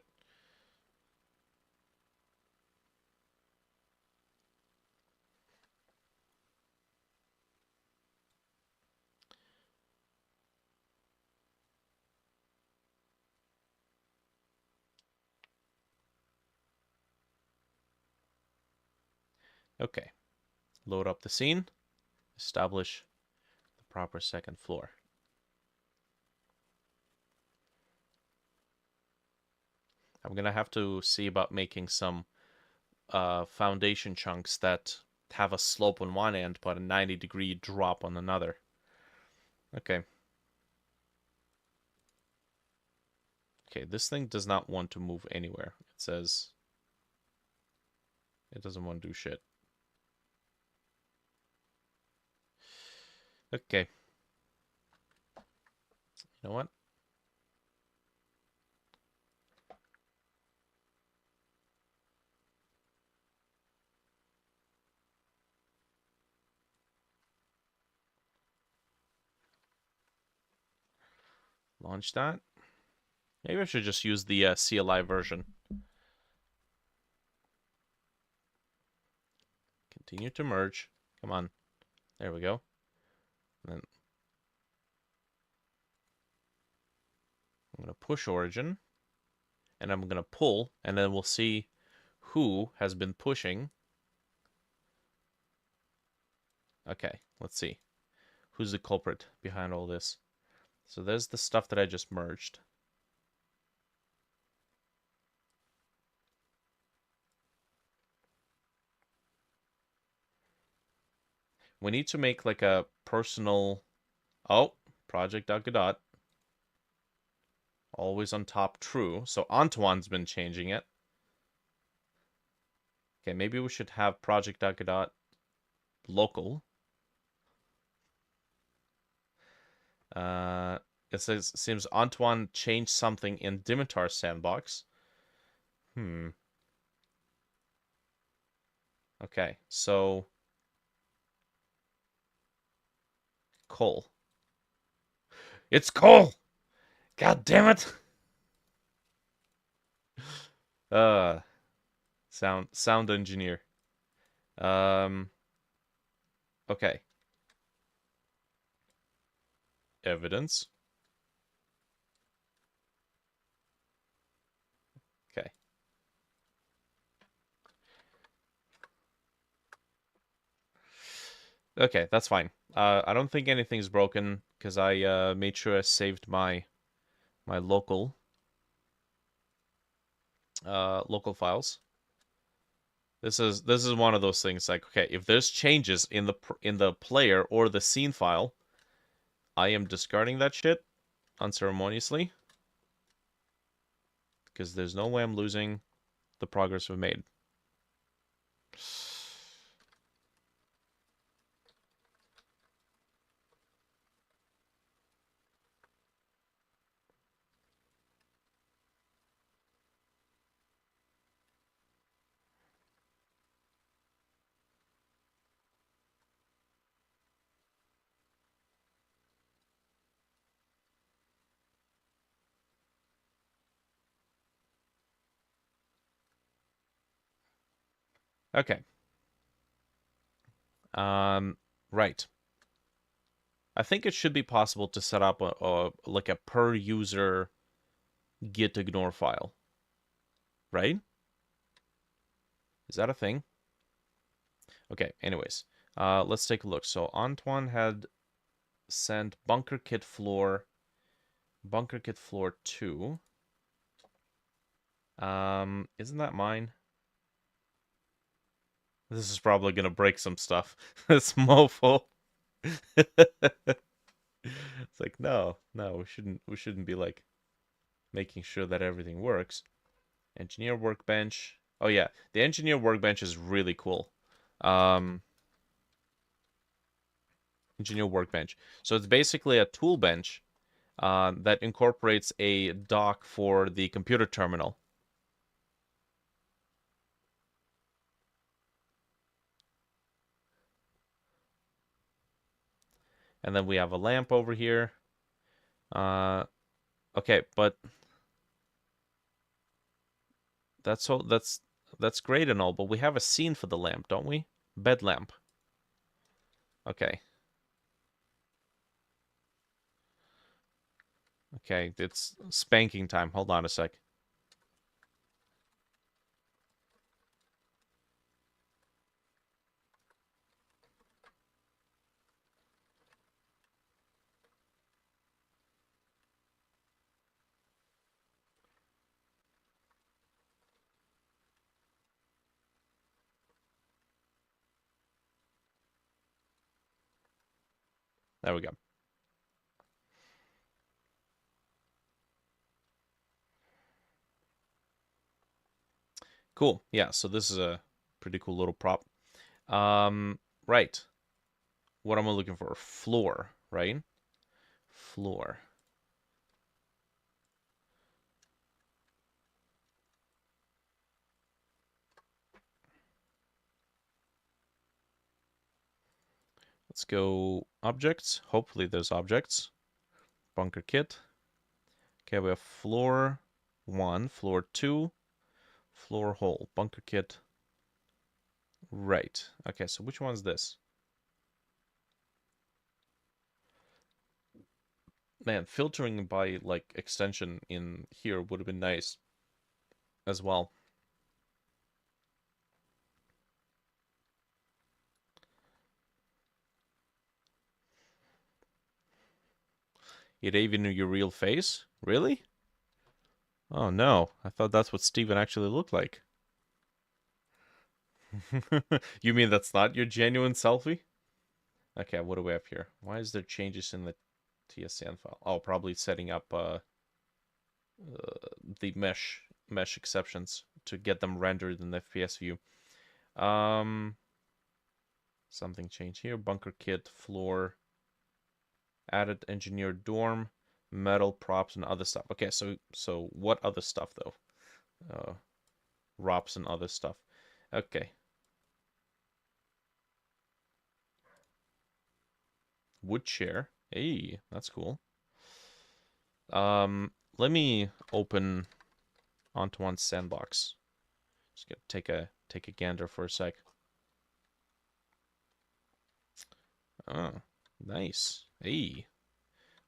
Okay. Load up the scene. Establish the proper second floor. I'm gonna have to see about making some foundation chunks that have a slope on one end but a 90-degree drop on another. Okay. Okay, this thing does not want to move anywhere. It says it doesn't want to do shit. Okay. You know what? Launch that. Maybe I should just use the CLI version. Continue to merge. Come on. There we go. And then I'm going to push origin. And I'm going to pull. And then we'll see who has been pushing. Okay, let's see. Who's the culprit behind all this? So there's the stuff that I just merged. We need to make like a personal... Oh, project.godot. Always on top true. So Antoine's been changing it. Okay, maybe we should have project.godot local. It says, seems Antoine changed something in Dimitar's sandbox. Okay, so... Cole. It's Cole! God damn it! Sound engineer. Okay. Evidence. Okay. Okay, that's fine. I don't think anything's broken because I made sure I saved my local local files. This is one of those things like, okay, if there's changes in the player or the scene file, I am discarding that shit unceremoniously because there's no way I'm losing the progress we've made. Okay. Right. I think it should be possible to set up like a per user git ignore file. Right? Is that a thing? Okay, anyways. Let's take a look. So Antoine had sent bunker kit floor 2. Isn't that mine? This is probably gonna break some stuff. This mofo. It's like, no, we shouldn't be like making sure that everything works. Engineer workbench. Oh yeah, the engineer workbench is really cool. Engineer workbench. So it's basically a tool bench that incorporates a dock for the computer terminal. And then we have a lamp over here. Okay, but that's great and all, but we have a scene for the lamp, don't we? Bed lamp. Okay. Okay, it's spanking time. Hold on a sec. There we go. Cool. Yeah, so this is a pretty cool little prop. Right. What am I looking for? Floor, right? Floor. Let's go objects. Hopefully there's objects. Bunker kit. Okay, we have floor 1, floor 2, floor hole, bunker kit. Right. Okay, so which one's this? Man, filtering by like extension in here would have been nice as well. It even knew your real face? Really? Oh no, I thought that's what Steven actually looked like. You mean that's not your genuine selfie? Okay, what do we have here? Why is there changes in the TSN file? Oh, probably setting up the mesh exceptions to get them rendered in the FPS view. Something changed here. Bunker kit, floor, added engineered dorm, metal props, and other stuff. Okay, so what other stuff though? ROPs and other stuff. Okay. Wood chair. Hey, that's cool. Let me open onto one sandbox. Just gonna take a gander for a sec. Oh, nice. Hey,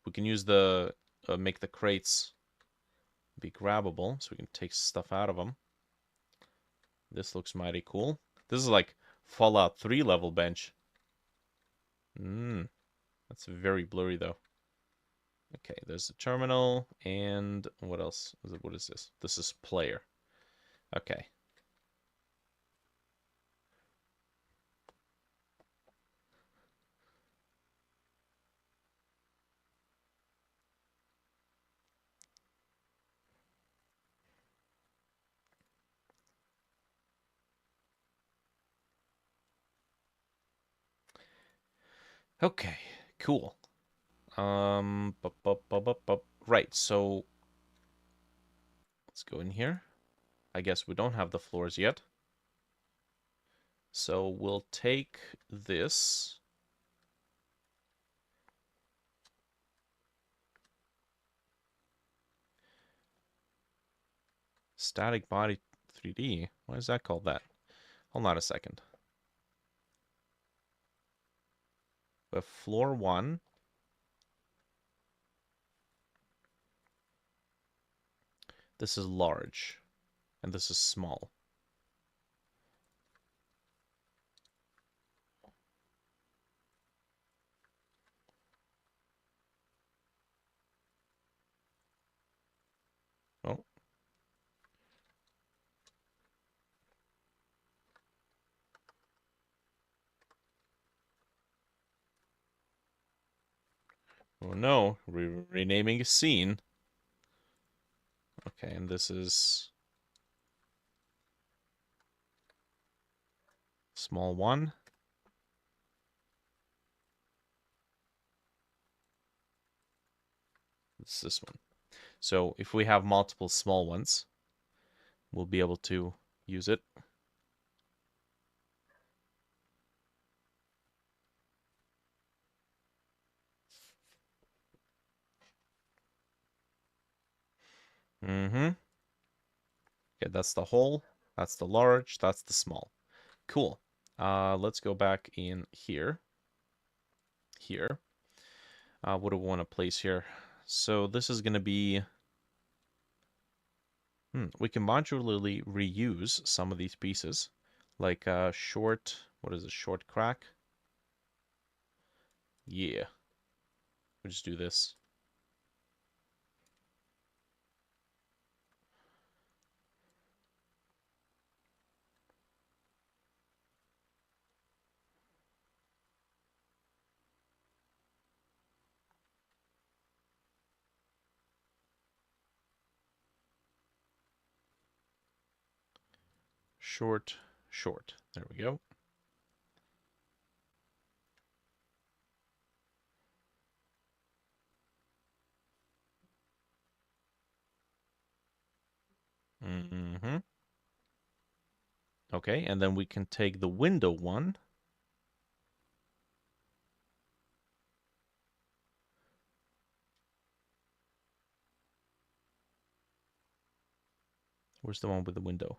we can use the make the crates be grabbable, so we can take stuff out of them. This looks mighty cool. This is like Fallout 3 level bench. That's very blurry though. Okay, there's the terminal, and what else? What is this? This is player. Okay. Okay, cool. Right, so let's go in here. I guess we don't have the floors yet. So we'll take this. Static body 3D. Why is that called that? Hold on a second. We have floor 1. This is large. And this is small. Oh. Oh no, renaming a scene. Okay, and this is small 1. It's this one. So if we have multiple small ones, we'll be able to use it. Mm-hmm. Okay, that's the whole, that's the large, that's the small. Cool. Let's go back in here. Here. What do we want to place here? So this is going to be... we can modularly reuse some of these pieces. Like short... What is it? Short crack? Yeah. We'll just do this. Short, short. There we go. Mm-hmm. Okay, and then we can take the window one. Where's the one with the window?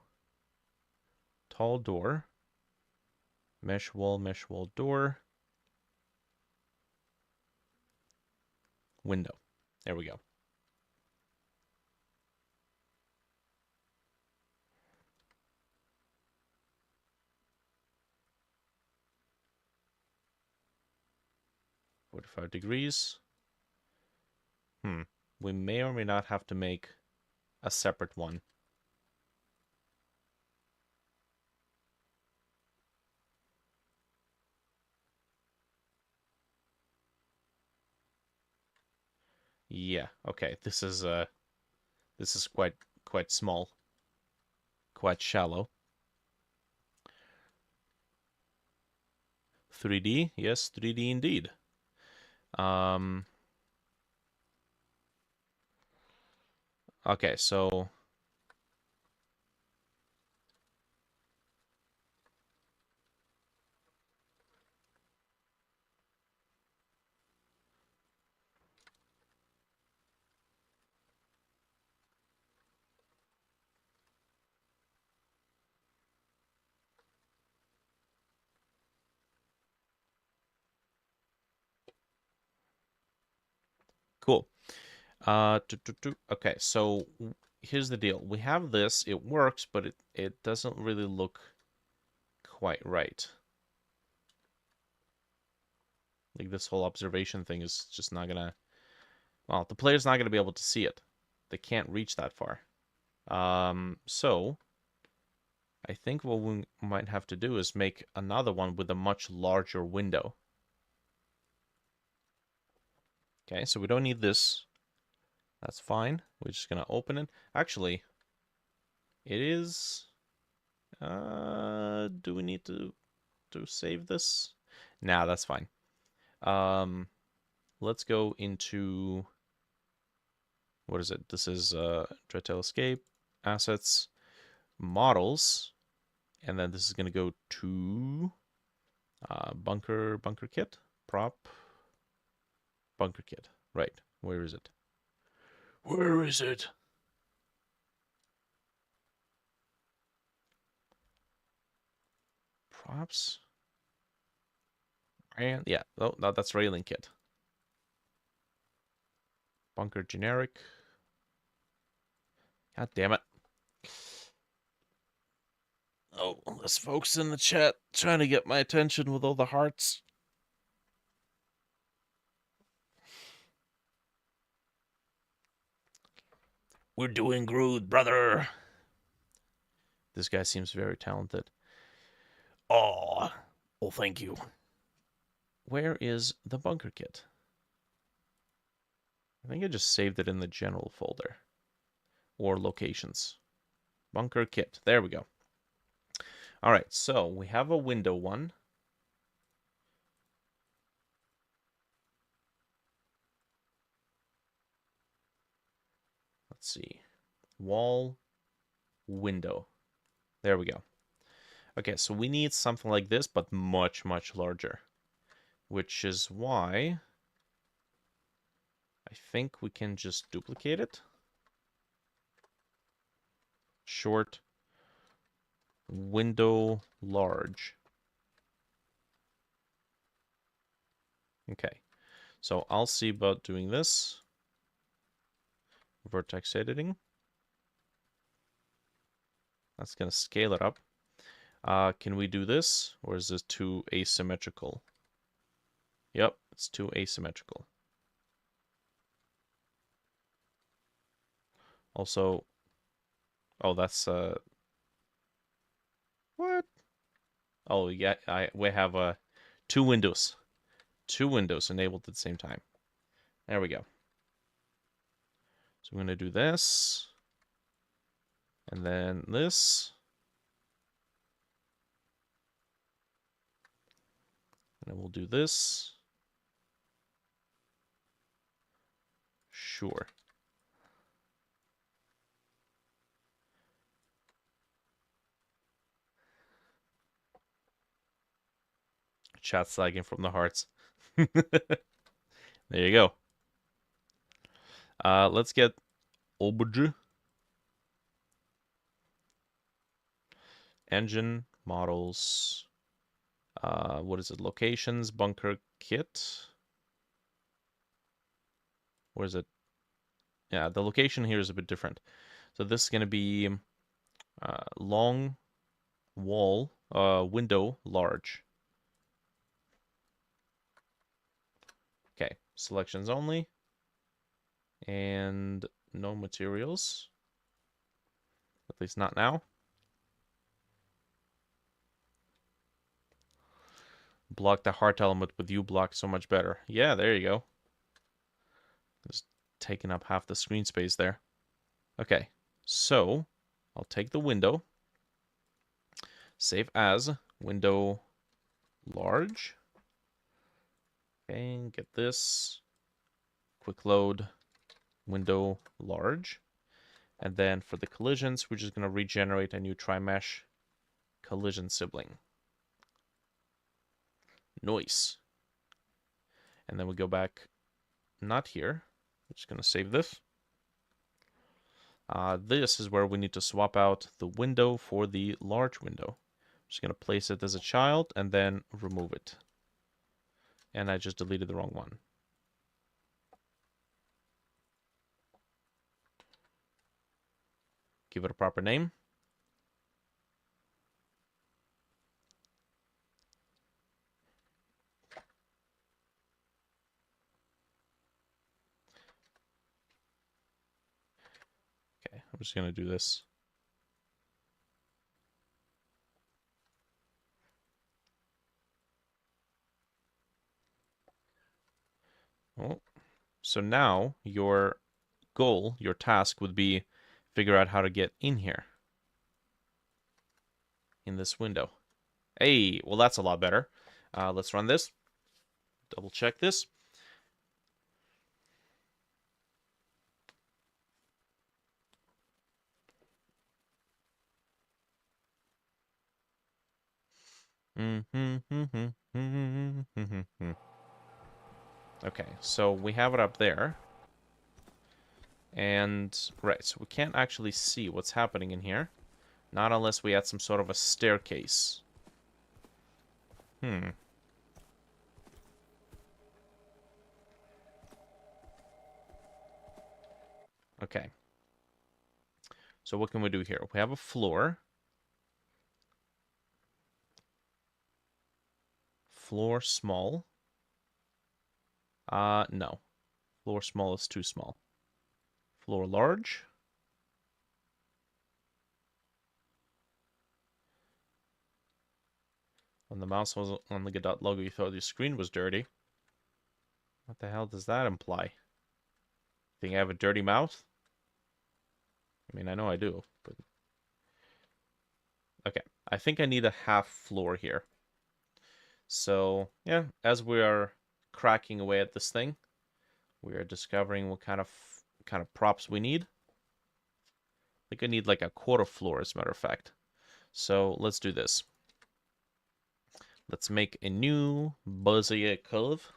Tall door. Mesh wall, door. Window. There we go. $45. We may or may not have to make a separate one. Yeah, okay. This is quite small. Quite shallow. 3D? Yes, 3D indeed. Okay, so cool. Okay, so here's the deal. We have this, it works, but it doesn't really look quite right. Like this whole observation thing is just not gonna, well, the player's not gonna be able to see it. They can't reach that far. So I think what we might have to do is make another one with a much larger window. Okay, so we don't need this. That's fine. We're just gonna open it. Actually, it is... do we need to save this? Nah, that's fine. Let's go into... What is it? This is Dreadtail Escape, Assets, Models, and then this is gonna go to Bunker Kit, Prop, Bunker Kit. Right. Where is it? Where is it? Props? And yeah, oh, no, that's Railing Kit. Bunker Generic. God damn it. Oh, there's folks in the chat trying to get my attention with all the hearts. We're doing good, brother. This guy seems very talented. Oh, well, thank you. Where is the bunker kit? I think I just saved it in the general folder. Or locations. Bunker kit. There we go. All right, so we have a window one. Let's see. Wall, window. There we go. Okay, so we need something like this, but much, much larger. Which is why I think we can just duplicate it. short, window large. Okay, so I'll see about doing this. Vertex editing. That's going to scale it up. Can we do this, or is this too asymmetrical? Yep, it's too asymmetrical. Also, oh, that's what? Oh, yeah, we have two windows enabled at the same time. There we go. So I'm going to do this, and then this, and then we'll do this. Sure. Chat's lagging from the hearts. There you go. Let's get obj. Engine, models, what is it? Locations, bunker kit. Where is it? Yeah, the location here is a bit different. So this is going to be long wall, window, large. Okay, selections only. And no materials. At least not now. Block the heart element with U block so much better. Yeah, there you go. Just taking up half the screen space there. Okay, so I'll take the window. Save as window large. Okay, get this. Quick load window large. And then for the collisions, we're just going to regenerate a new tri-mesh collision sibling. Nice. And then we go back, not here. We're just going to save this. This is where we need to swap out the window for the large window. Just going to place it as a child and then remove it. And I just deleted the wrong one. Give it a proper name. Okay, I'm just going to do this. Oh, so now your goal, your task would be figure out how to get in here. In this window. Hey, well that's a lot better. Let's run this. Double check this. Okay, so we have it up there. And, right, so we can't actually see what's happening in here. Not unless we add some sort of a staircase. Okay. So what can we do here? We have a floor. Floor small. No. Floor small is too small. Floor large. When the mouse was on the Godot logo, you thought your screen was dirty. What the hell does that imply? Think I have a dirty mouth? I mean, I know I do, but... Okay, I think I need a half floor here. So, yeah, as we are cracking away at this thing, we are discovering what kind of props we need. I think I need like a quarter floor, as a matter of fact. So let's do this. Let's make a new Bezier curve.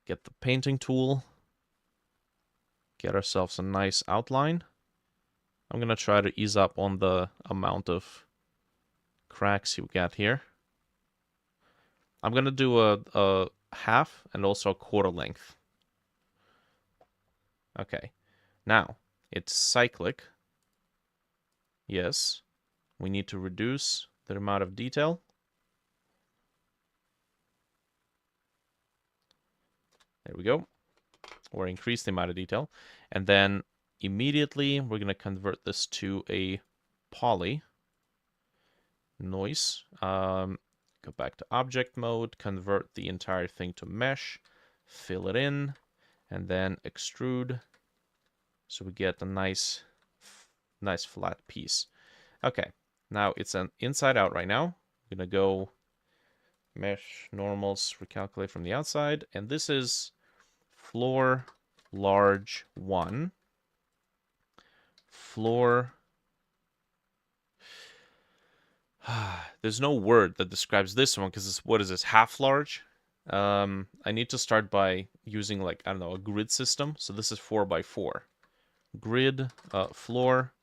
Get the painting tool. Get ourselves a nice outline. I'm gonna try to ease up on the amount of cracks you got here. I'm gonna do a half and also a quarter length. Okay. Now, it's cyclic. Yes. We need to reduce the amount of detail. There we go. Or increase the amount of detail. And then immediately we're going to convert this to a poly. Noise. Go back to object mode, convert the entire thing to mesh, fill it in, and then extrude. So we get a nice flat piece. Okay, now it's an inside out right now. I'm going to go mesh normals, recalculate from the outside, and this is floor large 1, floor. There's no word that describes this one because it's, what is this, half large? I need to start by using, like, I don't know, a grid system. So this is 4x4. Grid, floor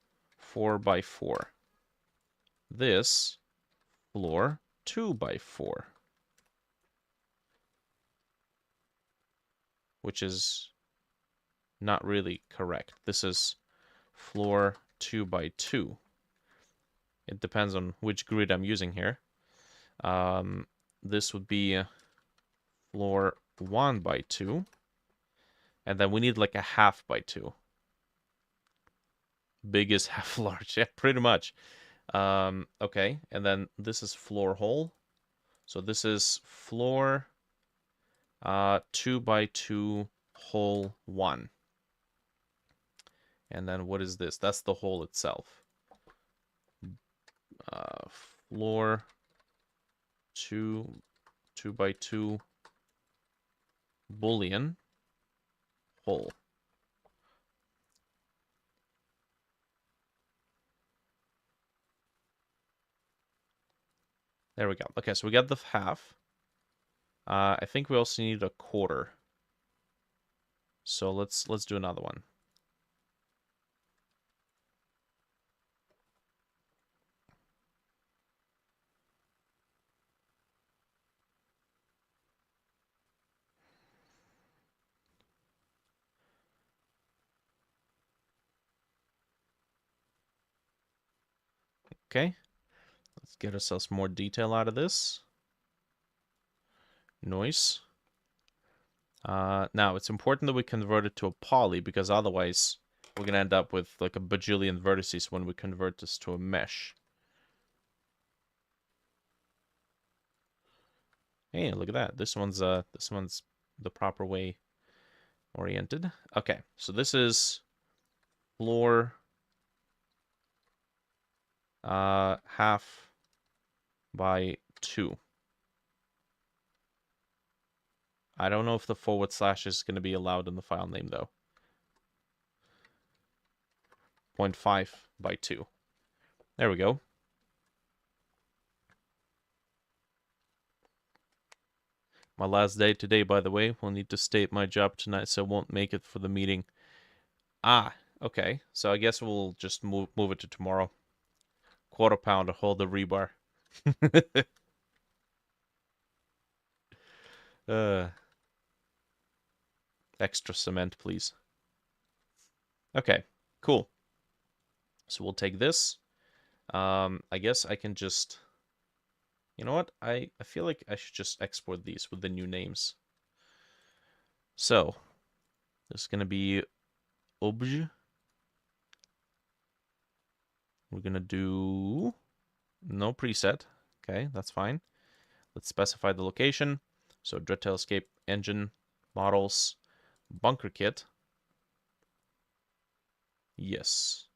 4x4. This floor 2x4. Which is not really correct. This is floor 2x2. It depends on which grid I'm using here. This would be floor 1x2. And then we need like a half by 2. Big is half large. Yeah, pretty much. Okay, and then this is floor hole. So this is floor 2x2 hole 1. And then what is this? That's the hole itself. Floor 2x2 Boolean hole. There we go. Okay, so we got the half. I think we also need a quarter. So let's do another one. Okay, let's get ourselves more detail out of this. Noise. Now, it's important that we convert it to a poly, because otherwise we're going to end up with like a bajillion vertices when we convert this to a mesh. Hey, look at that. This one's the proper way oriented. Okay, so this is floor half by 2. I don't know if the / is going to be allowed in the file name, though. 0.5 by 2. There we go. My last day today, by the way. Will need to stay at my job tonight, so I won't make it for the meeting. Ah, okay. So I guess we'll just move it to tomorrow. Quarter pound to hold the rebar. Extra cement, please. Okay, cool. So we'll take this. I guess I can just... You know what? I feel like I should just export these with the new names. So, this is going to be obj. We're going to do no preset. Okay, that's fine. Let's specify the location. So, Dreadtail Escape Engine, Models, Bunker Kit. Yes.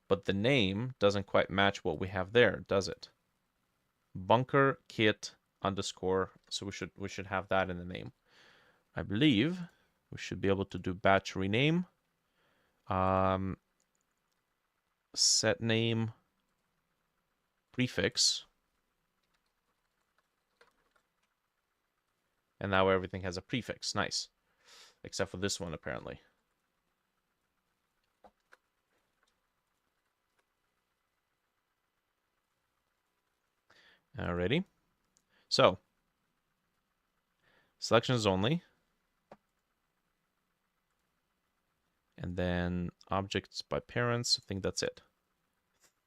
But the name doesn't quite match what we have there, does it? Bunker Kit underscore. So we should have that in the name. I believe we should be able to do batch rename. Set name prefix. And now everything has a prefix. Nice. Except for this one, apparently. Alrighty. So, selections only. And then objects by parents. I think that's it.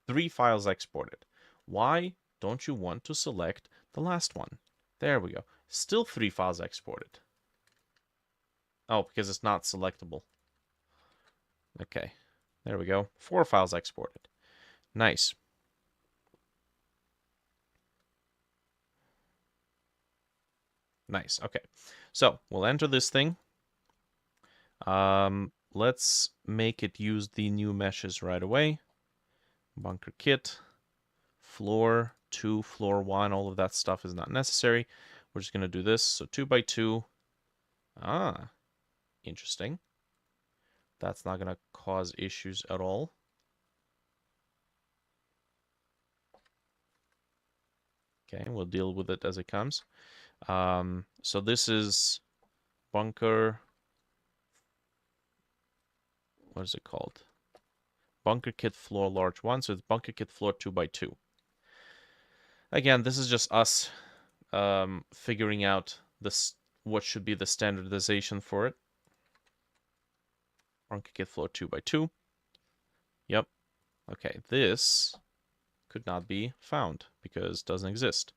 3 files exported. Why don't you want to select the last one? There we go. Still 3 files exported. Oh, because it's not selectable. Okay. There we go. 4 files exported. Nice. Nice. Okay. So we'll enter this thing. Let's make it use the new meshes right away. Bunker kit, floor 2, floor 1, all of that stuff is not necessary. We're just going to do this. So 2 by 2. Ah, interesting. That's not going to cause issues at all. Okay, we'll deal with it as it comes. So this is bunker. What is it called? Bunker kit floor large 1. So it's bunker kit floor 2 by 2. Again, this is just us figuring out this what should be the standardization for it. Bunker kit floor 2 by 2. Yep. Okay, this could not be found because it doesn't exist.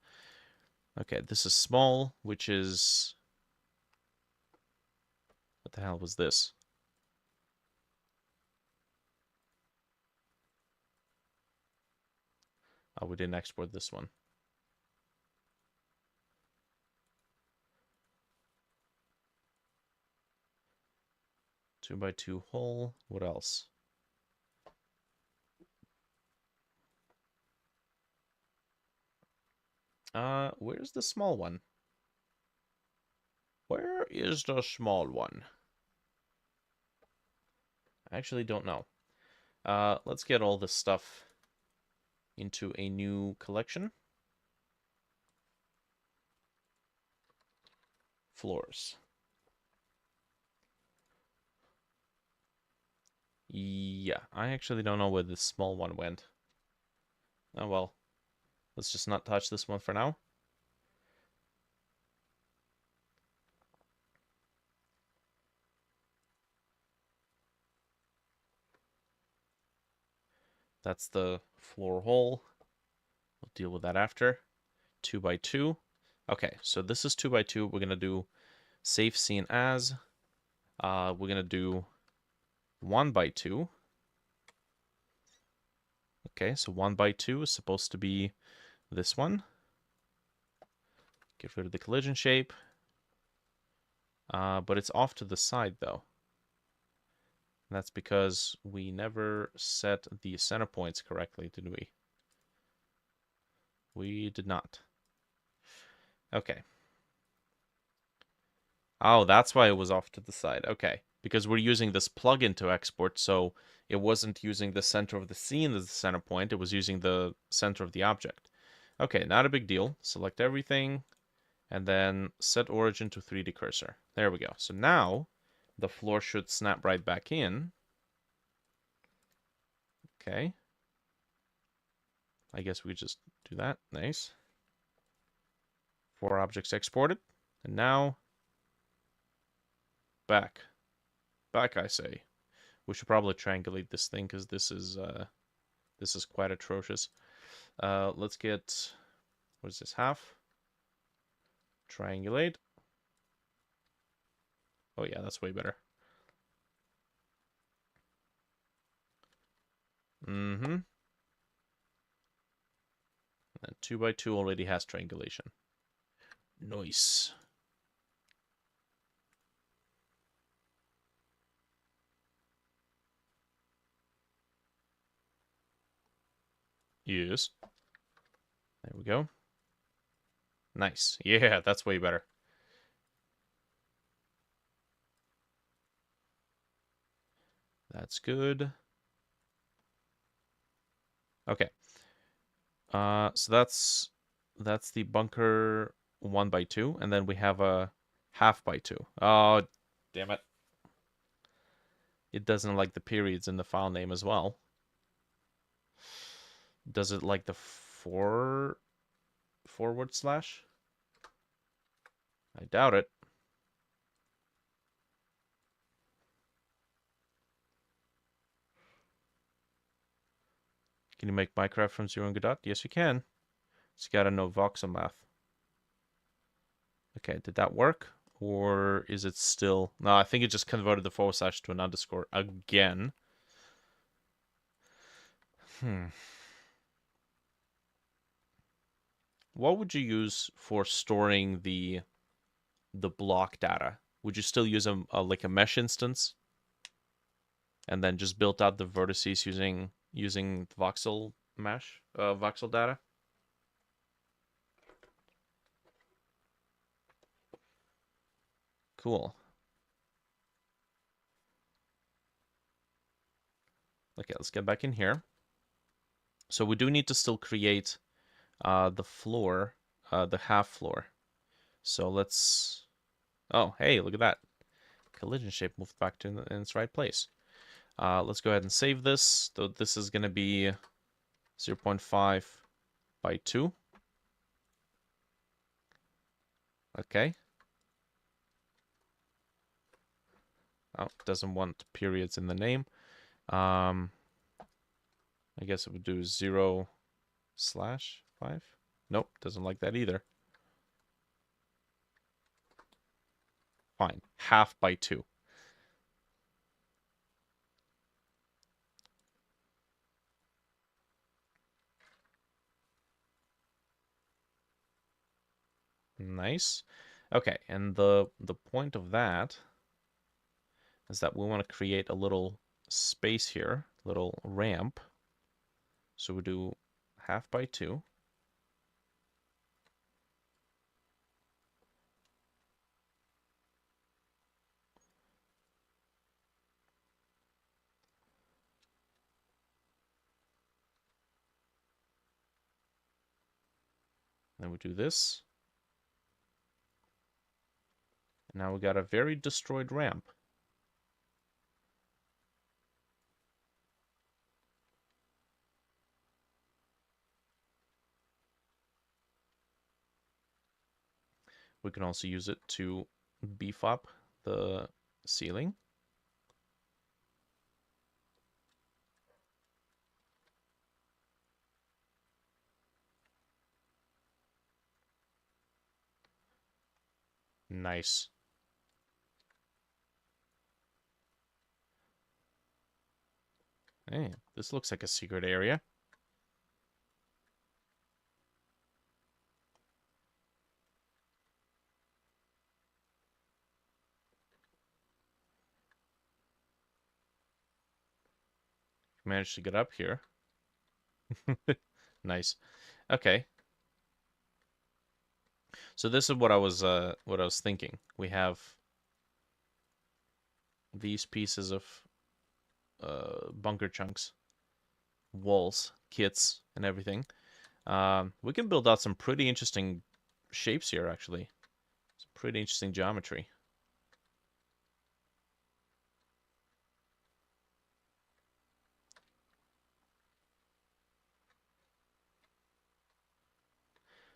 Okay, this is small, which is... What the hell was this? Oh, we didn't export this one. Two by two hole. What else? Where's the small one? Where is the small one? I actually don't know. Let's get all this stuff into a new collection. Floors. Yeah, I actually don't know where this small one went. Oh well. Let's just not touch this one for now. That's the floor hole. We'll deal with that after. 2 by 2. Okay, so this is 2 by 2. We're going to do safe scene as. We're going to do 1 by 2. Okay, so 1 by 2 is supposed to be this one. Get rid of the collision shape. But it's off to the side, though. That's because we never set the center points correctly, did we? We did not. Okay. Oh, that's why it was off to the side. Okay. Because we're using this plugin to export, so it wasn't using the center of the scene as the center point. It was using the center of the object. Okay, not a big deal. Select everything, and then set origin to 3D cursor. There we go. So now the floor should snap right back in. Okay. I guess we just do that. Nice. 4 objects exported. And now back. Back, I say. We should probably triangulate this thing because this is quite atrocious. Let's get, what is this, half? Triangulate. Oh yeah, that's way better. Mm-hmm. And 2 by 2 already has triangulation. Nice. Yes. There we go. Nice. Yeah, that's way better. That's good. Okay. So that's the bunker 1 by 2, and then we have a half by 2. Oh, damn it. It doesn't like the periods in the file name as well. Does it like the 4 // I doubt it. Can you make Minecraft from zero in Godot? Yes, you can. It's gotta know voxel math. Okay, did that work? Or is it still... No, I think it just converted the / to an underscore again. What would you use for storing the block data? Would you still use like a mesh instance? And then just build out the vertices using voxel mesh, voxel data? Cool. Okay, let's get back in here. So we do need to still create the floor, the half floor. So let's... Oh, hey, look at that. Collision shape moved back to in its right place. Let's go ahead and save this. So this is going to be 0.5 by 2. Okay. Oh, doesn't want periods in the name. I guess it would do 0/5. Nope, doesn't like that either. Fine, half by 2. Nice. Okay, and the point of that is that we want to create a little space here, little ramp. So we do half by 2. Then we do this. And now we got a very destroyed ramp. We can also use it to beef up the ceiling. Nice. Hey, this looks like a secret area. Managed to get up here. Nice. Okay. So this is what I was thinking. We have these pieces of bunker chunks, walls, kits, and everything. We can build out some pretty interesting shapes here, actually. Some pretty interesting geometry.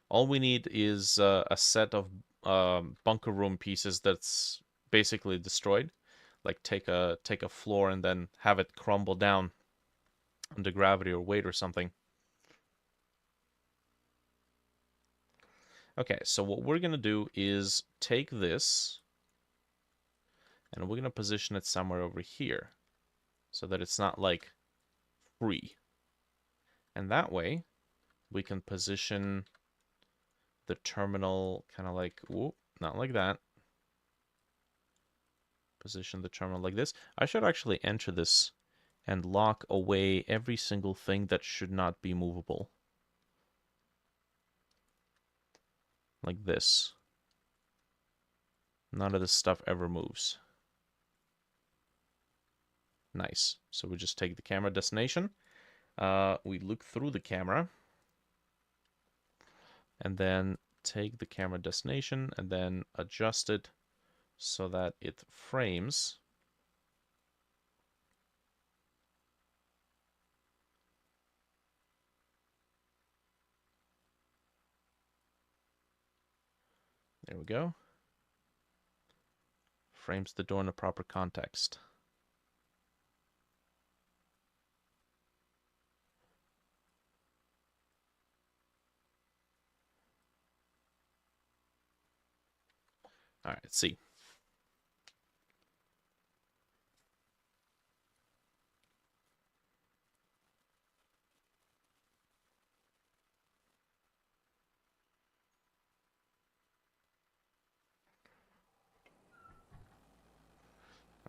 All we need is a set of bunker room pieces that's basically destroyed. Like take a floor and then have it crumble down under gravity or weight or something. Okay, so what we're gonna do is take this and we're gonna position it somewhere over here so that it's not like free. And that way we can position the terminal kind of like, whoop, not like that. Position the terminal like this. I should actually enter this and lock away every single thing that should not be movable. Like this. None of this stuff ever moves. Nice. So we just take the camera destination. We look through the camera. And then take the camera destination and then adjust it so that it frames. There we go. Frames the door in the proper context. All right, let's see.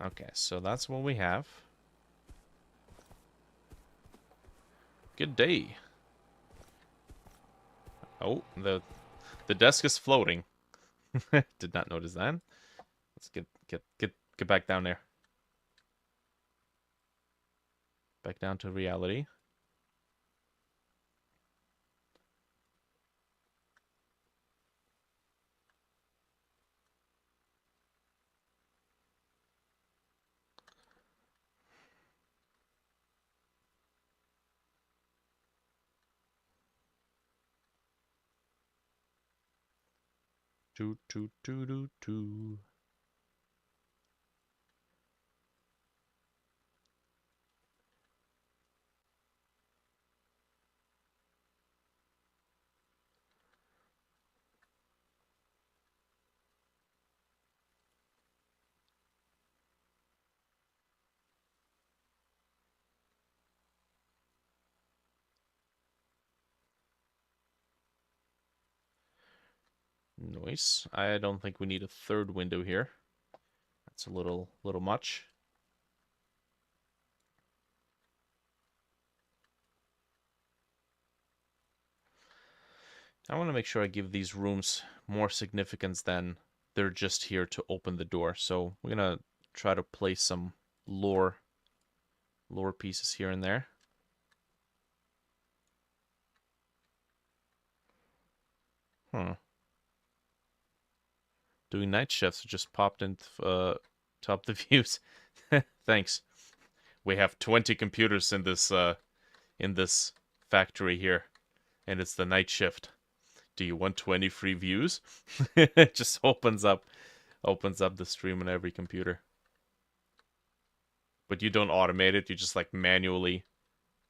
Okay, so that's what we have. Good day. Oh, the desk is floating. Did not notice that. Let's get back down there. Back down to reality. Toot toot toot toot toot. Nice. I don't think we need a third window here. That's a little much. I want to make sure I give these rooms more significance than they're just here to open the door. So we're gonna try to place some lore pieces here and there. Doing night shifts just popped in top the views. Thanks. We have 20 computers in this factory here, and it's the night shift. Do you want 20 free views? It just opens up the stream on every computer. But you don't automate it, you just like manually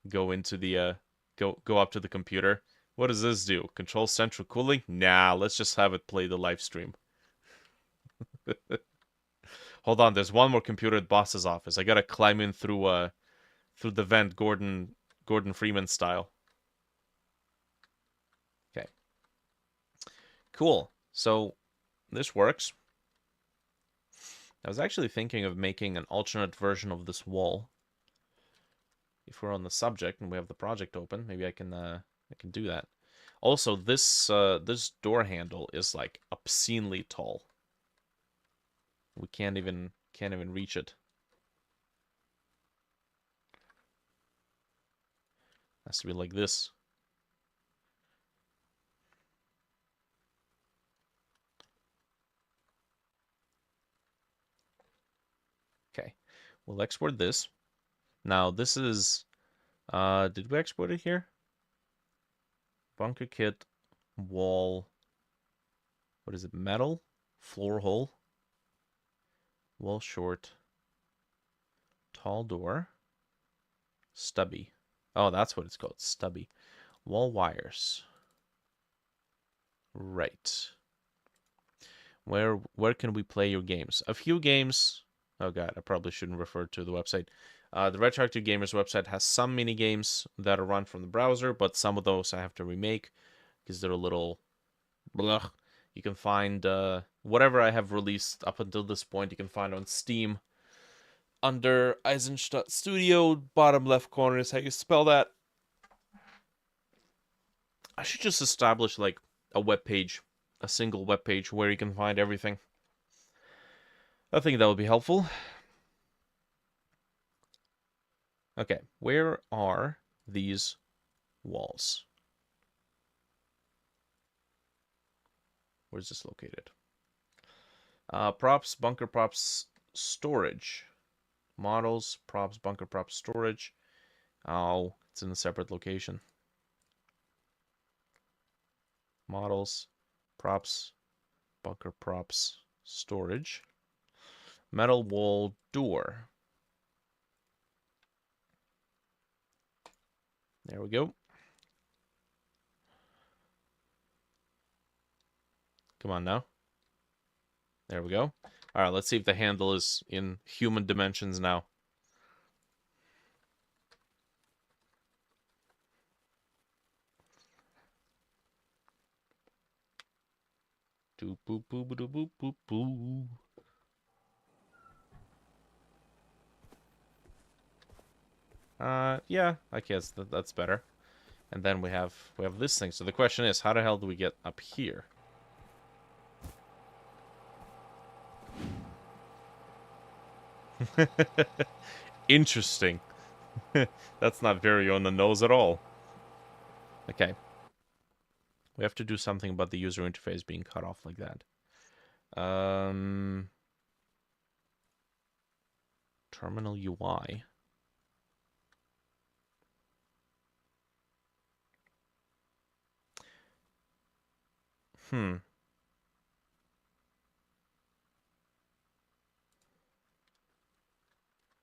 go into the go up to the computer. What does this do? Control central cooling? Nah, let's just have it play the live stream. Hold on, there's one more computer at boss's office. I gotta climb in through the vent, Gordon Freeman style. Okay. Cool. So this works. I was actually thinking of making an alternate version of this wall. If we're on the subject and we have the project open, maybe I can do that. Also, this door handle is like obscenely tall. We can't even reach it. Has to be like this. Okay, we'll export this. Now this is, did we export it here? Bunker kit, wall. What is it? Metal, floor hole, wall short, tall door, stubby. Oh, that's what it's called, stubby. Wall wires. Right. Where can we play your games? A few games. Oh god, I probably shouldn't refer to the website. The Retroactive Gamers website has some mini games that are run from the browser, but some of those I have to remake because they're a little blah. You can find whatever I have released up until this point, you can find on Steam under Eisenstadt Studio. Bottom left corner is how you spell that. I should just establish like a web page, a single web page where you can find everything. I think that would be helpful. Okay, where are these walls? Where's this located? Props, bunker props, storage. Models, props, bunker props, storage. Oh, it's in a separate location. Models, props, Bunker props, storage. Metal wall door. There we go. Come on now. There we go. All right, let's see if the handle is in human dimensions now. Boop boop boop boop boop boop boop. Yeah, I guess that's better. And then we have this thing. So the question is, how the hell do we get up here? Interesting. That's not very on the nose at all. Okay. We have to do something about the user interface being cut off like that. Terminal UI.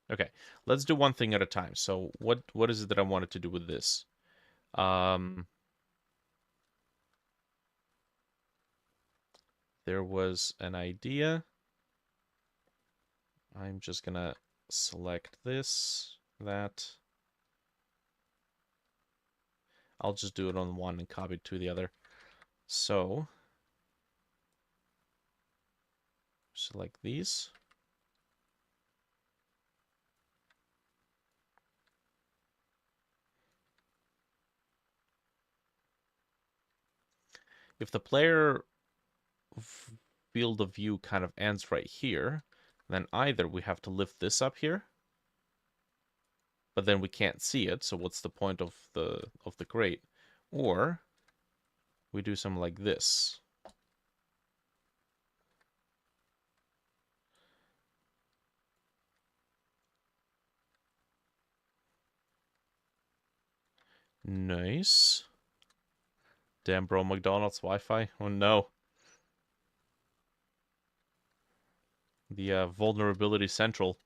Okay, let's do one thing at a time. So what is it that I wanted to do with this? There was an idea. I'm just gonna select this, that. I'll just do it on one and copy it to the other. So, select these. If the player field of view kind of ends right here, then either we have to lift this up here, but then we can't see it, so what's the point of the grate? Or we do something like this. Nice. Damn, bro, McDonald's Wi-Fi. Oh no. The vulnerability central.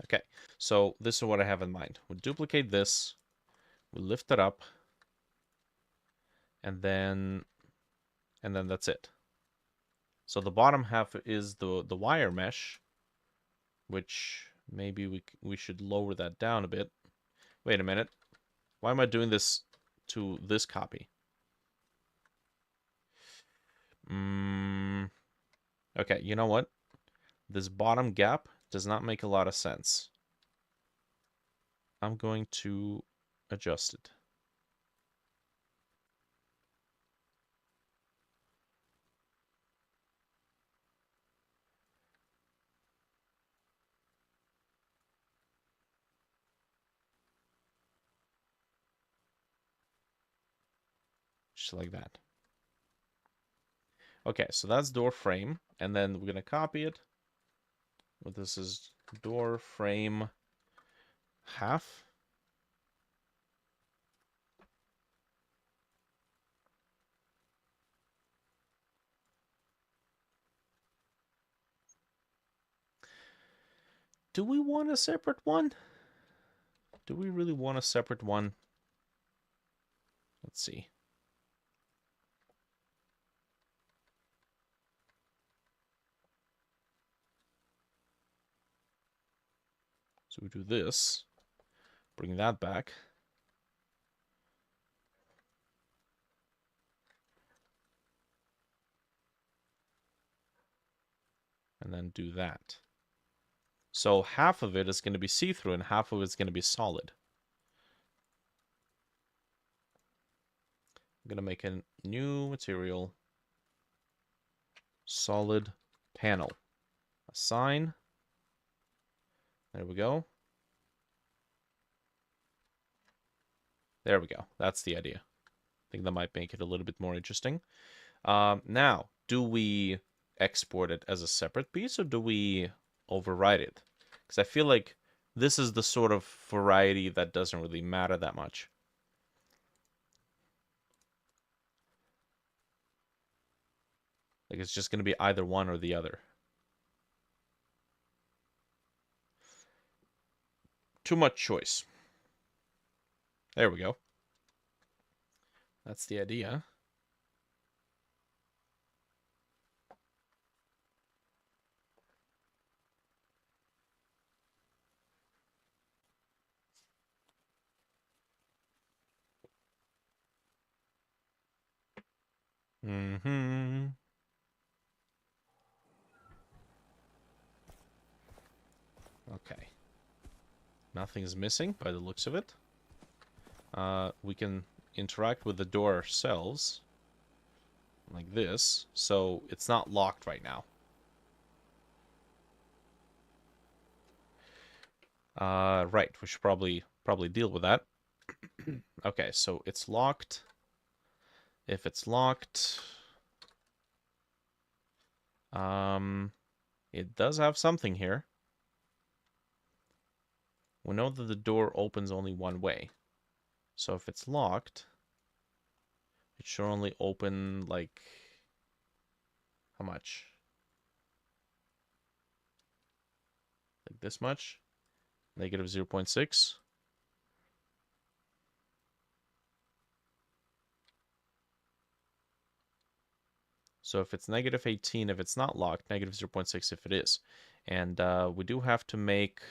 Okay, so this is what I have in mind. We'll duplicate this. We'll lift it up. And then that's it. So the bottom half is the wire mesh, which maybe we should lower that down a bit. Wait a minute. Why am I doing this to this copy? Okay, you know what? This bottom gap does not make a lot of sense. I'm going to adjust it. Just like that. Okay, so that's door frame, and then we're gonna copy it. Well, this is door frame half. Do we want a separate one? Do we really want a separate one? Let's see. So we do this, bring that back. And then do that. So half of it is going to be see-through and half of it's going to be solid. I'm going to make a new material. Solid panel. Assign. There we go. There we go. That's the idea. I think that might make it a little bit more interesting. Now, do we export it as a separate piece or do we override it? Because I feel like this is the sort of variety that doesn't really matter that much. Like it's just going to be either one or the other. Too much choice. There we go. That's the idea. Mm-hmm. Okay. Nothing's missing by the looks of it. We can interact with the door ourselves. Like this. So it's not locked right now. Right. We should probably deal with that. Okay, so it's locked. If it's locked... it does have something here. We know that the door opens only one way. So if it's locked, it should only open, like... How much? Like this much? Negative 0.6. So if it's negative 18, if it's not locked, negative 0.6 if it is. And we do have to make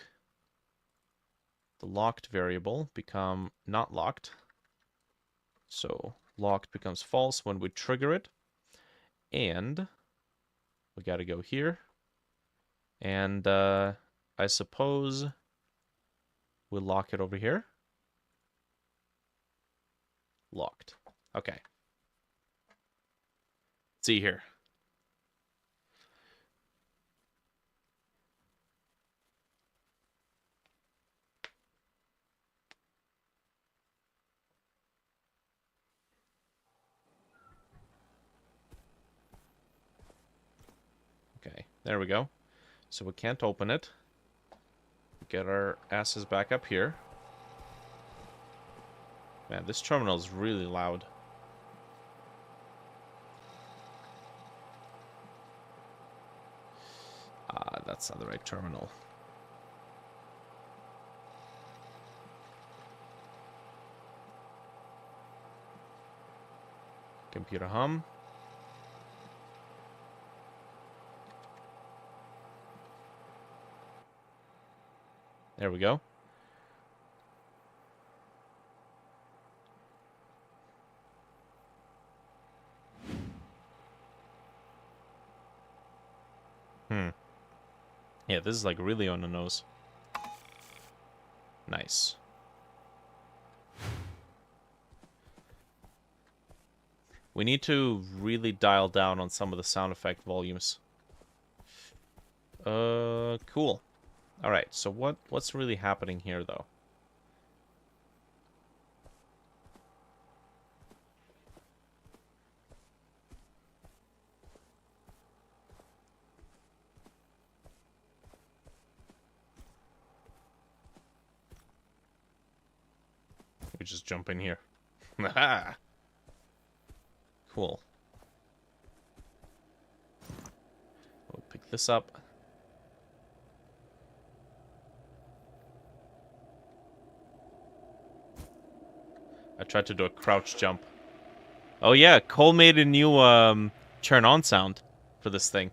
the locked variable become not locked. So locked becomes false when we trigger it. And we got to go here. And I suppose we'll lock it over here. Locked. Okay. Let's see here. Okay, there we go. So we can't open it. Get our asses back up here. Man, this terminal is really loud. That's not the right terminal. Computer hum. There we go. Yeah, this is like really on the nose. Nice. We need to really dial down on some of the sound effect volumes. Cool. Alright, so what's really happening here, though? We just jump in here. Haha! Cool. We'll pick this up. I tried to do a crouch jump. Oh yeah, Cole made a new turn on sound for this thing.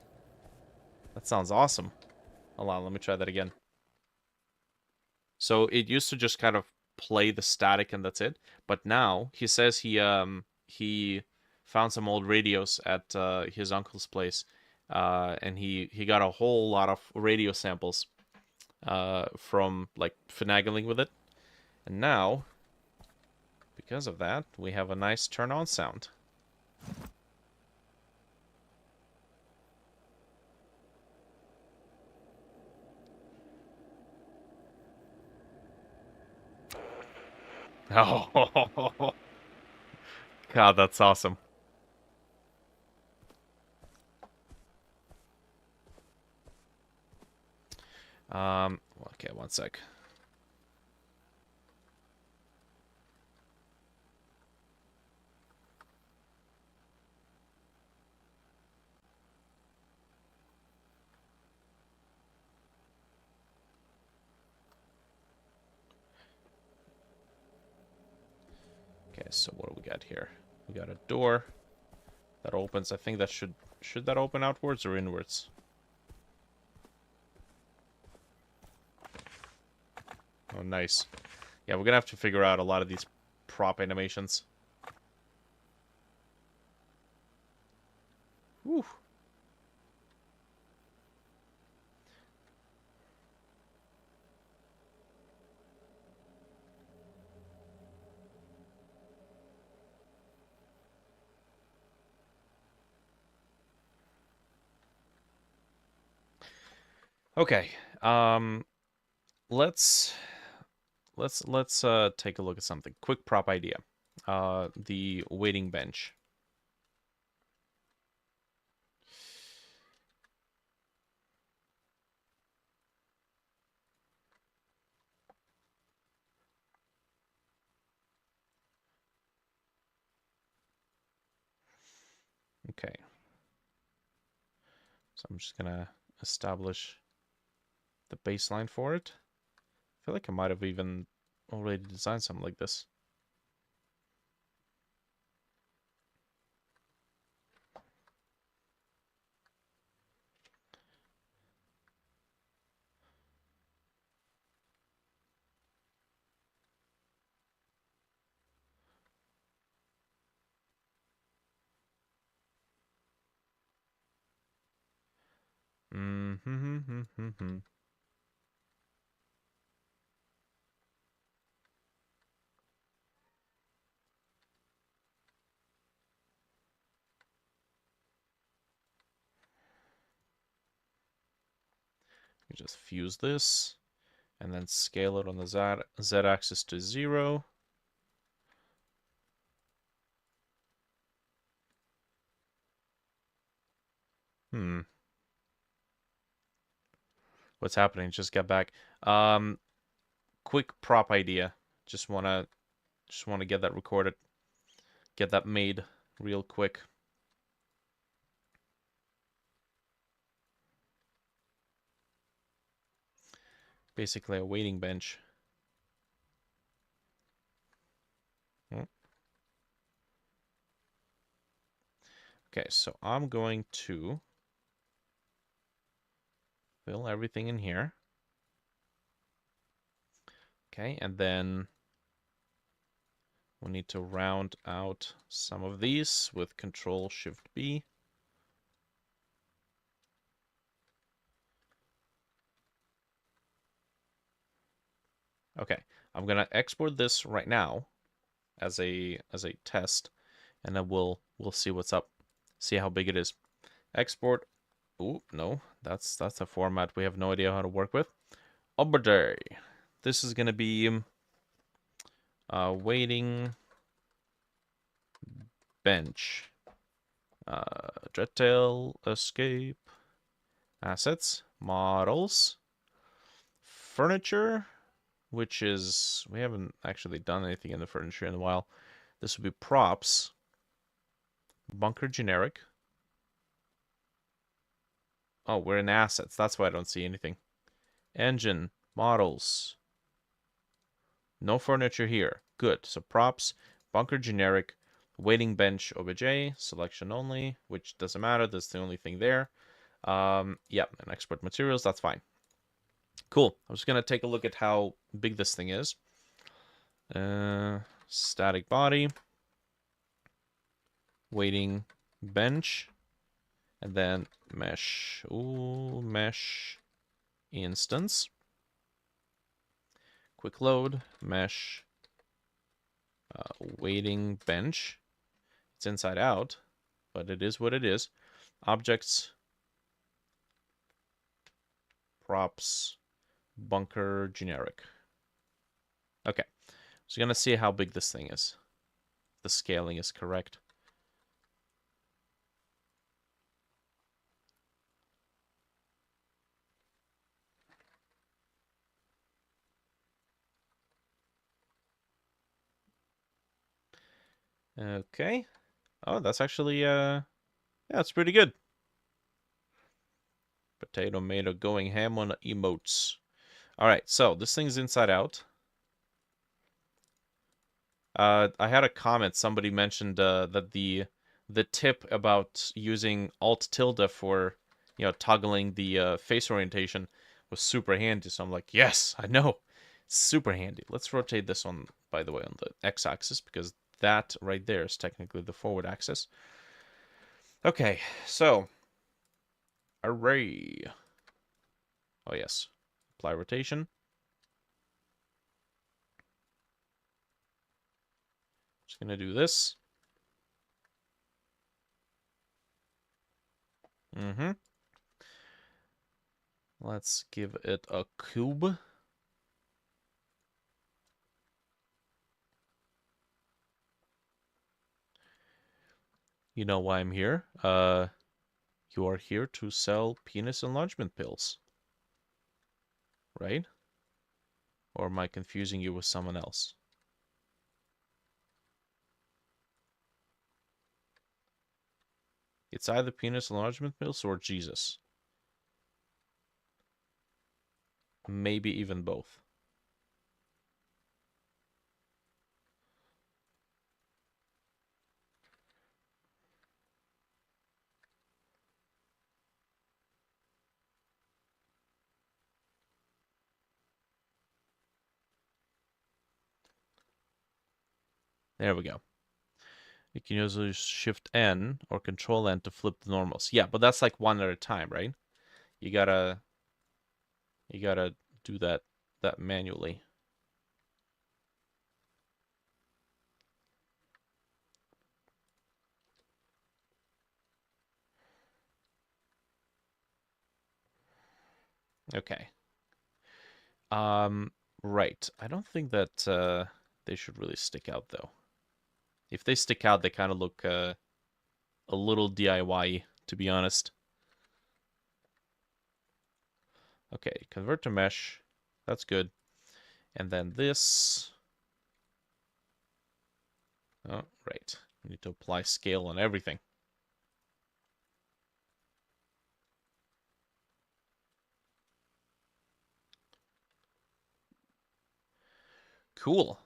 That sounds awesome. Hold on, let me try that again. So it used to just kind of play the static and that's it. But now he says he found some old radios at his uncle's place, and he got a whole lot of radio samples from like finagling with it, and now because of that we have a nice turn on sound. Oh, God, that's awesome. Okay, one sec. Okay, so what do we got here? We got a door that opens. I think that should that open outwards or inwards? Oh, nice. Yeah, we're gonna have to figure out a lot of these prop animations. Whew. Okay. Let's take a look at something. Quick prop idea. The waiting bench. Okay. So I'm just gonna establish the baseline for it. I feel like I might have even already designed something like this. Mm-hmm. You just fuse this and then scale it on the z-axis to 0. What's happening? Just got back. Quick prop idea. Just wanna get that recorded. Get that made real quick. Basically a waiting bench. Okay, so I'm going to fill everything in here. Okay, and then we need to round out some of these with Control-Shift-B. Okay, I'm gonna export this right now as a test, and then we'll see what's up, see how big it is. Export. Oh no, that's a format we have no idea how to work with. Oberday. This is gonna be waiting bench. Dreadtail, escape, assets, models, furniture, which is, we haven't actually done anything in the furniture in a while. This would be props, bunker generic. Oh, we're in assets. That's why I don't see anything. Engine, models. No furniture here. Good. So props, bunker generic, waiting bench OBJ, selection only, which doesn't matter. That's the only thing there. Yep, and export materials. That's fine. Cool. I'm just going to take a look at how big this thing is. Static body, waiting bench, and then mesh. Ooh, mesh instance. Quick load, mesh, waiting bench. It's inside out, but it is what it is. Objects, props, bunker generic. Okay, so you're gonna see how big this thing is. The scaling is correct. Okay. Oh, that's actually yeah, it's pretty good. Potato Mato going ham on emotes. All right, so this thing's inside out. I had a comment. Somebody mentioned that the tip about using Alt tilde for toggling the face orientation was super handy. So I'm like, yes, I know, it's super handy. Let's rotate this on, by the way, on the x-axis because that right there is technically the forward axis. Okay, so array. Oh yes, apply rotation. Just gonna do this. Mm-hmm. Let's give it a cube. You know why I'm here. You are here to sell penis enlargement pills, right? Or am I confusing you with someone else? It's either penis enlargement pills or Jesus. Maybe even both. There we go. You can use Shift N or Control N to flip the normals. Yeah, but that's like one at a time, right? You gotta do that manually. Okay. Right. I don't think that they should really stick out though. If they stick out, they kind of look a little DIY, to be honest. Okay, convert to mesh. That's good. And then this. Oh, right. We need to apply scale on everything. Cool.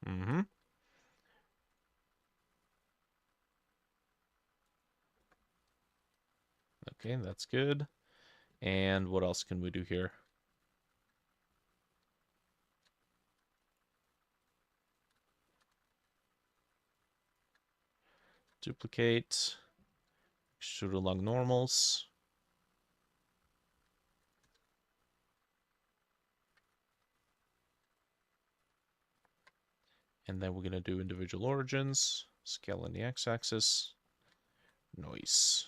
Mm-hmm. Okay, that's good. And what else can we do here? Duplicate. Shoot along normals. And then we're going to do individual origins. Scale on the x-axis. Noise.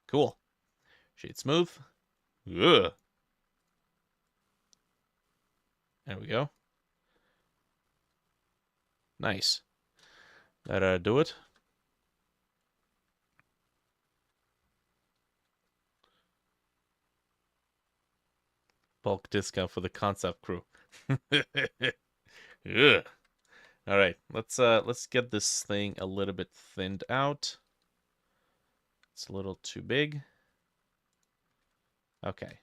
Cool. Shade smooth. Ugh. There we go. Nice. That do it. Bulk discount for the concept crew. Ugh. All right, let's get this thing a little bit thinned out. It's a little too big. Okay.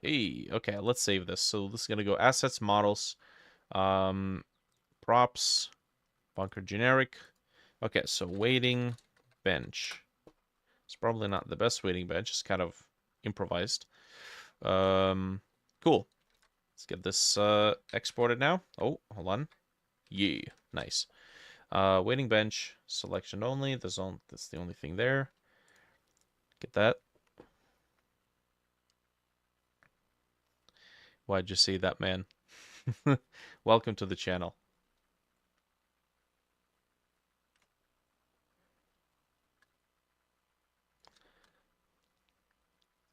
Hey, okay, let's save this. So this is gonna go assets, models, um, props, bunker generic. Okay, so weighting bench. It's probably not the best weighting bench. It's kind of improvised. Cool. Let's get this exported now. Oh, hold on. Yeah, nice. Waiting bench, selection only. That's the only thing there. Get that. Why'd you say that, man? Welcome to the channel.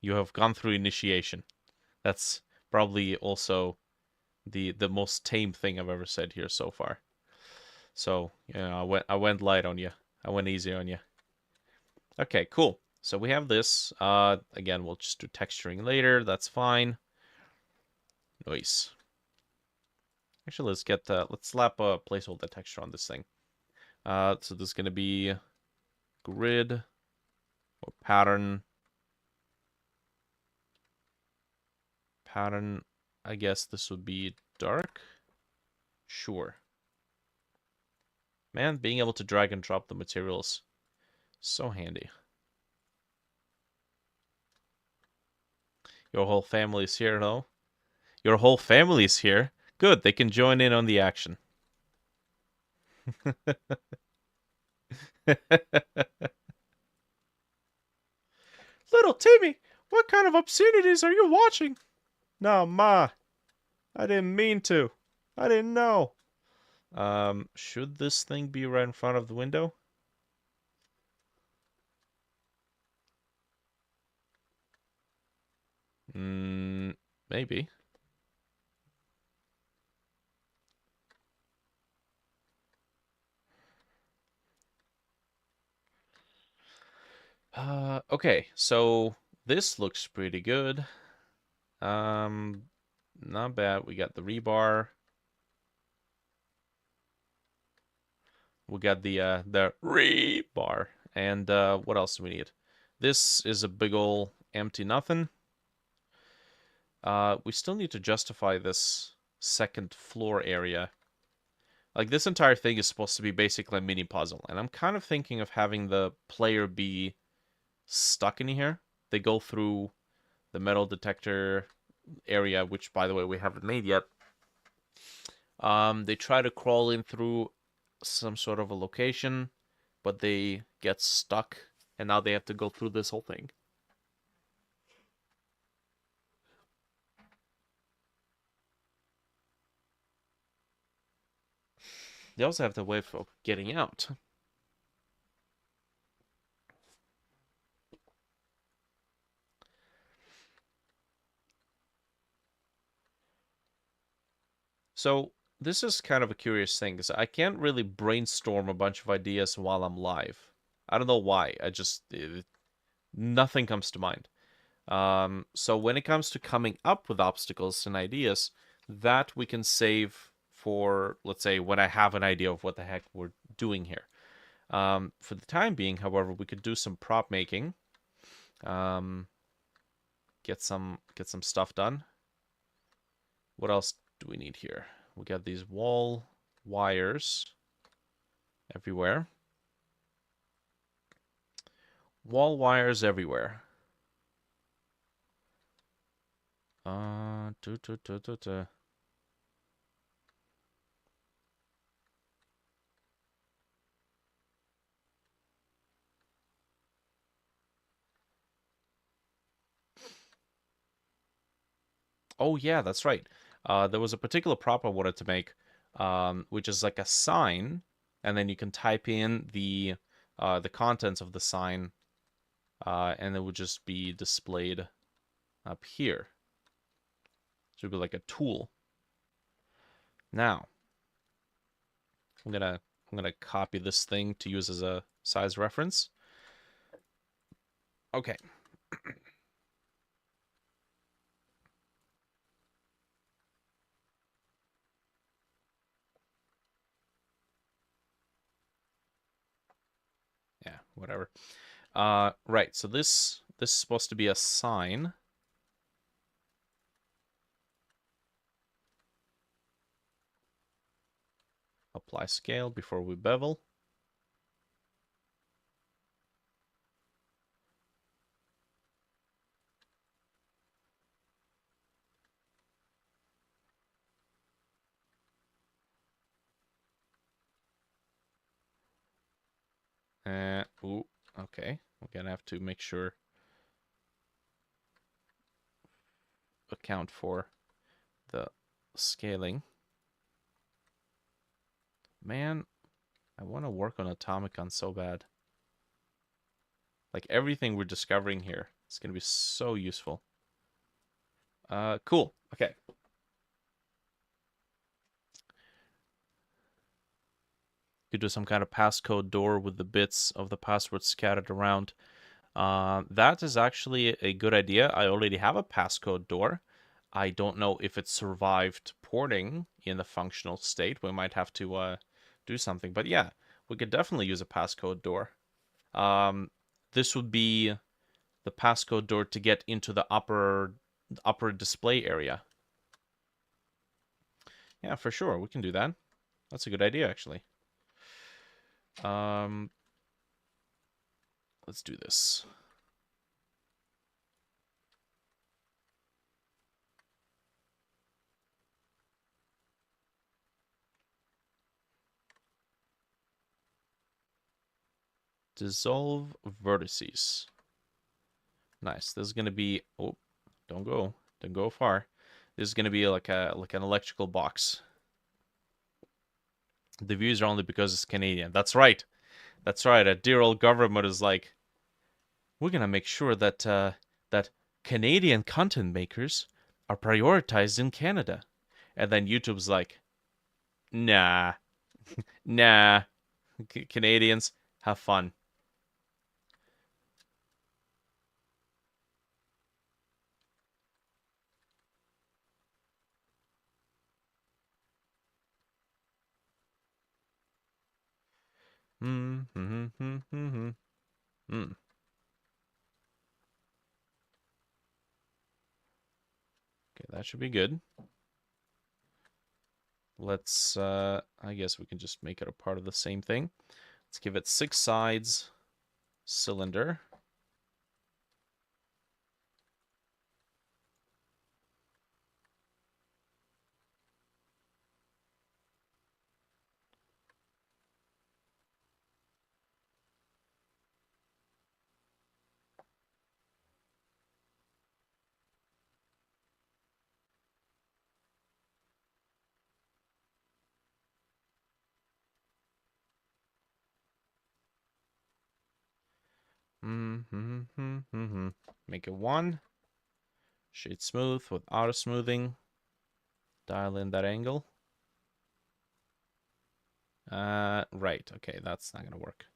You have gone through initiation. That's probably also the most tame thing I've ever said here so far. So, I went light on you. I went easy on you. Okay, cool. So we have this. Again, we'll just do texturing later. That's fine. Nice. Actually, let's slap a placeholder texture on this thing. So this is gonna be grid or pattern. Pattern. I guess this would be dark. Sure. Man, being able to drag and drop the materials, so handy. Your whole family's here, though. Your whole family's here. Good, they can join in on the action. Little Timmy, what kind of obscenities are you watching? No, Ma. I didn't mean to. I didn't know. Should this thing be right in front of the window? Maybe. Okay, so this looks pretty good. Not bad. We got the rebar. We got the rebar. And what else do we need? This is a big ol' empty nothing. We still need to justify this second floor area. Like, this entire thing is supposed to be basically a mini puzzle, and I'm kind of thinking of having the player be stuck in here. They go through the metal detector area, which, by the way, we haven't made yet. They try to crawl in through some sort of a location, but they get stuck, and now they have to go through this whole thing. They also have the way of getting out. So this is kind of a curious thing, because I can't really brainstorm a bunch of ideas while I'm live. I don't know why. Nothing comes to mind. So when it comes to coming up with obstacles and ideas, that we can save for, let's say, when I have an idea of what the heck we're doing here. For the time being, however, we could do some prop making. Get some stuff done. What else do we need here? We got these wall wires everywhere. Wall wires everywhere. Uh, do, do, do, do, do. Oh yeah, that's right. There was a particular prop I wanted to make, which is like a sign, and then you can type in the contents of the sign, and it would just be displayed up here. So it'd be like a tool. Now, I'm gonna copy this thing to use as a size reference. Okay. Yeah, whatever. Right. So this is supposed to be a sign. Apply scale before we bevel. Ooh, okay. We're gonna have to make sure account for the scaling. Man, I want to work on Automicon so bad. Like, everything we're discovering here is gonna be so useful. Cool. Okay. could do some kind of passcode door with the bits of the password scattered around. That is actually a good idea. I already have a passcode door. I don't know if it survived porting in the functional state. We might have to do something. But yeah, we could definitely use a passcode door. This would be the passcode door to get into the upper display area. Yeah, for sure. We can do that. That's a good idea, actually. Let's do this. Dissolve vertices. Nice. This is gonna be. Oh, don't go far. This is gonna be like an electrical box. The views are only because it's Canadian. That's right. That's right. A dear old government is like, we're gonna make sure that that Canadian content makers are prioritized in Canada, and then YouTube's like, nah, nah, Canadians have fun. Hmm. Hmm. Hmm. Hmm. Hmm. Okay, that should be good. Let's, I guess we can just make it a part of the same thing. Let's give it 6 sides, cylinder. Make it 1. Shade smooth with auto smoothing. Dial in that angle. Right. Okay, that's not gonna work.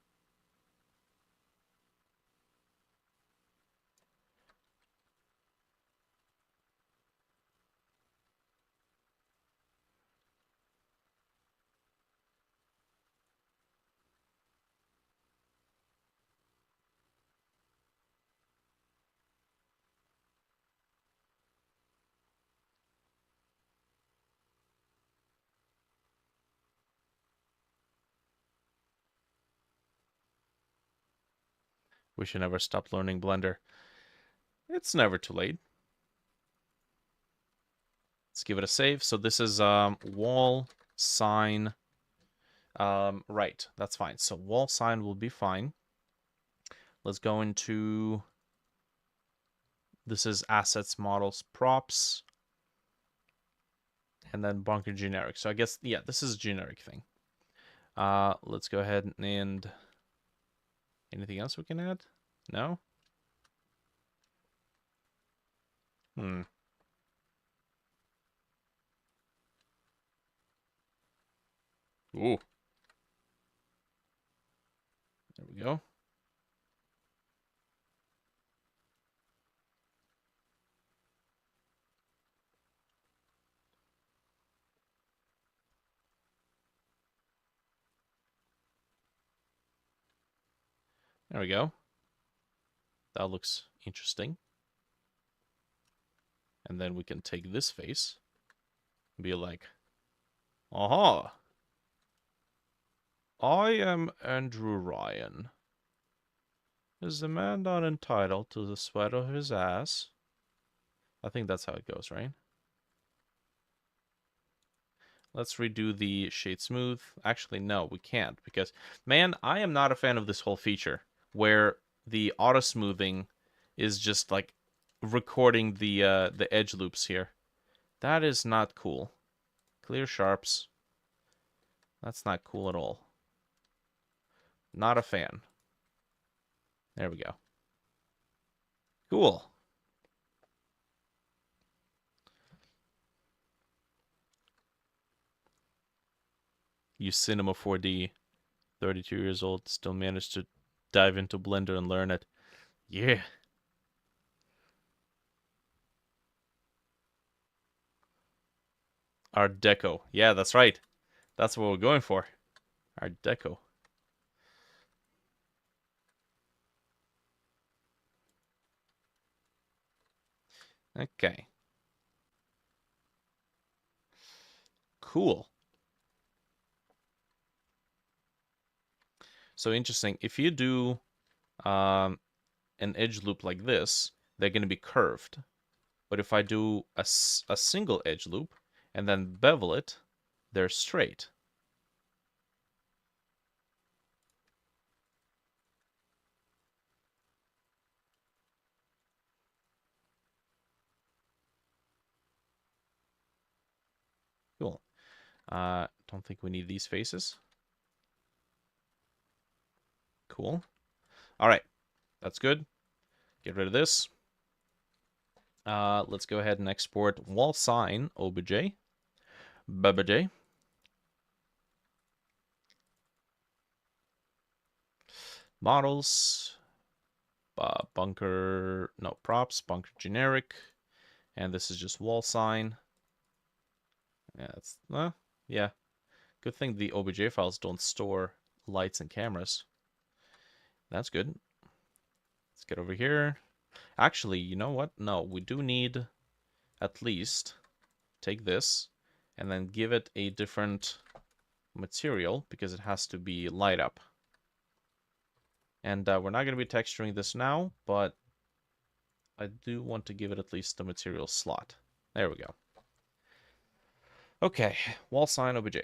We should never stop learning Blender. It's never too late. Let's give it a save. So this is wall sign. Right, that's fine. So wall sign will be fine. Let's go into, this is assets, models, props, and then bunker generic. So I guess, yeah, this is a generic thing. Let's go ahead and anything else we can add? No? Hmm. Ooh. There we go. There we go. That looks interesting. And then we can take this face and be like, aha, I am Andrew Ryan. Is the man not entitled to the sweat of his ass? I think that's how it goes, right? Let's redo the shade smooth. Actually, no, we can't because, man, I am not a fan of this whole feature where the auto smoothing is just like recording the edge loops here. That is not cool. Clear sharps. That's not cool at all. Not a fan. There we go. Cool. Use Cinema 4D 32 years old, still managed to dive into Blender and learn it. Yeah. Art Deco. Yeah, that's right. That's what we're going for. Art Deco. Okay. Cool. So interesting. If you do an edge loop like this, they're going to be curved. But if I do a single edge loop and then bevel it, they're straight. Cool. Don't think we need these faces. Cool. All right. That's good. Get rid of this. Let's go ahead and export wall sign obj. BBJ. Models. Bunker. No, props. Bunker generic. And this is just wall sign. Yeah, that's. Yeah. Good thing the obj files don't store lights and cameras. That's good. Let's get over here. Actually, you know what? No, we do need at least take this and then give it a different material because it has to be light up. And we're not going to be texturing this now, but I do want to give it at least the material slot. There we go. Okay, wall sign obj.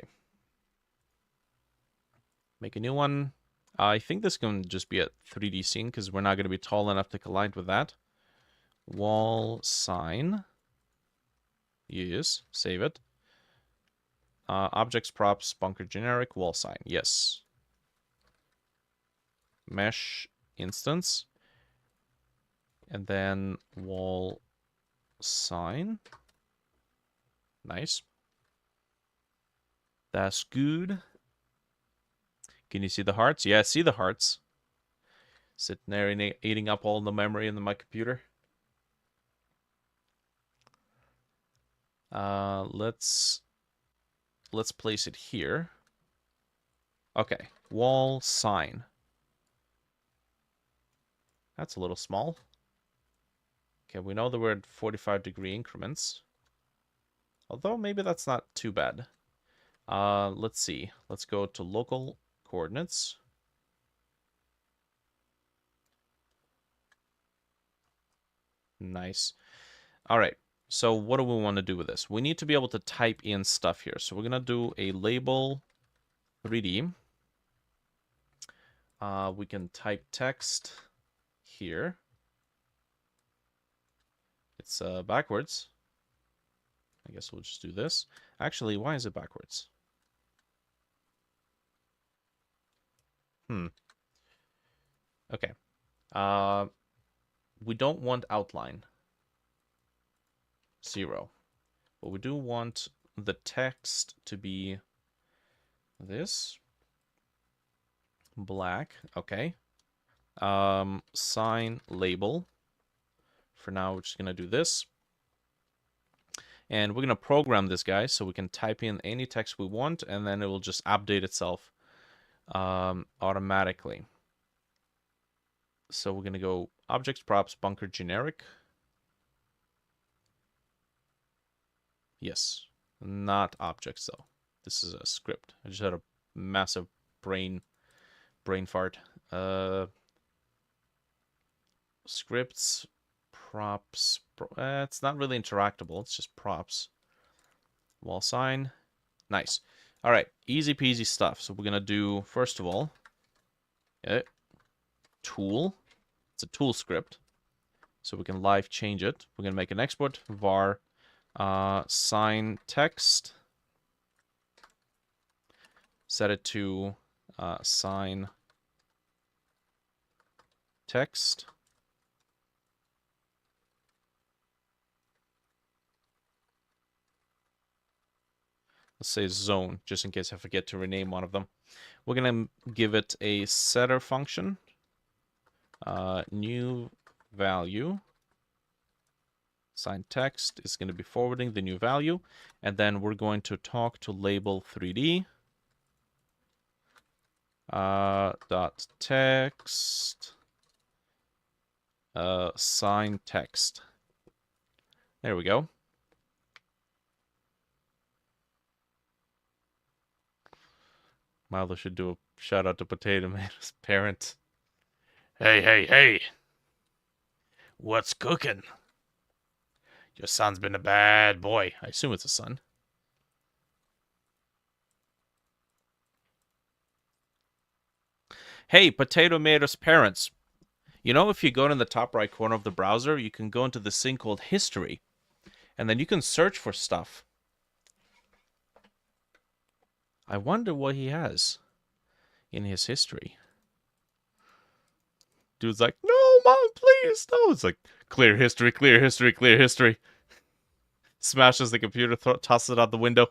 Make a new one. I think this can just be a 3D scene because we're not going to be tall enough to collide with that. Wall sign. Yes, save it. Objects, props, bunker generic, wall sign. Yes. Mesh instance. And then wall sign. Nice. That's good. Can you see the hearts? Yeah, I see the hearts. Sitting there and eating up all the memory in my computer. Let's place it here. Okay, wall sign. That's a little small. Okay, we know that we're at 45-degree increments. Although maybe that's not too bad. Let's see. Let's go to local coordinates. Nice. All right. So what do we want to do with this? We need to be able to type in stuff here. So we're going to do a label 3D. We can type text here. It's backwards. I guess we'll just do this. Actually, why is it backwards? Okay. We don't want outline. 0. But we do want the text to be this. Black. Okay. Sign label. For now, we're just going to do this. And we're going to program this guy so we can type in any text we want, and then it will just update itself automatically. So we're going to go objects, props, bunker, generic. Yes, not objects though. This is a script. I just had a massive brain fart. Scripts, props. It's not really interactable. It's just props. Wall sign. Nice. All right, easy peasy stuff. So we're gonna do first of all, tool. It's a tool script, so we can live change it. We're gonna make an export var sign text. Set it to sign text. let's say zone, just in case I forget to rename one of them. We're gonna give it a setter function. New value. Sign text is going to be forwarding the new value, and then we're going to talk to label 3D. Dot text. Sign text. There we go. Milo should do a shout out to Potato Man's parent. Hey, hey, hey. What's cooking? Your son's been a bad boy. I assume it's a son. Hey, Potato Tomato's parents. You know, if you go in the top right corner of the browser, you can go into this thing called History. And then you can search for stuff. I wonder what he has in his history. Dude's like, no, Mom, please, no. It's like, clear history, clear history, clear history. Smashes the computer, tosses it out the window.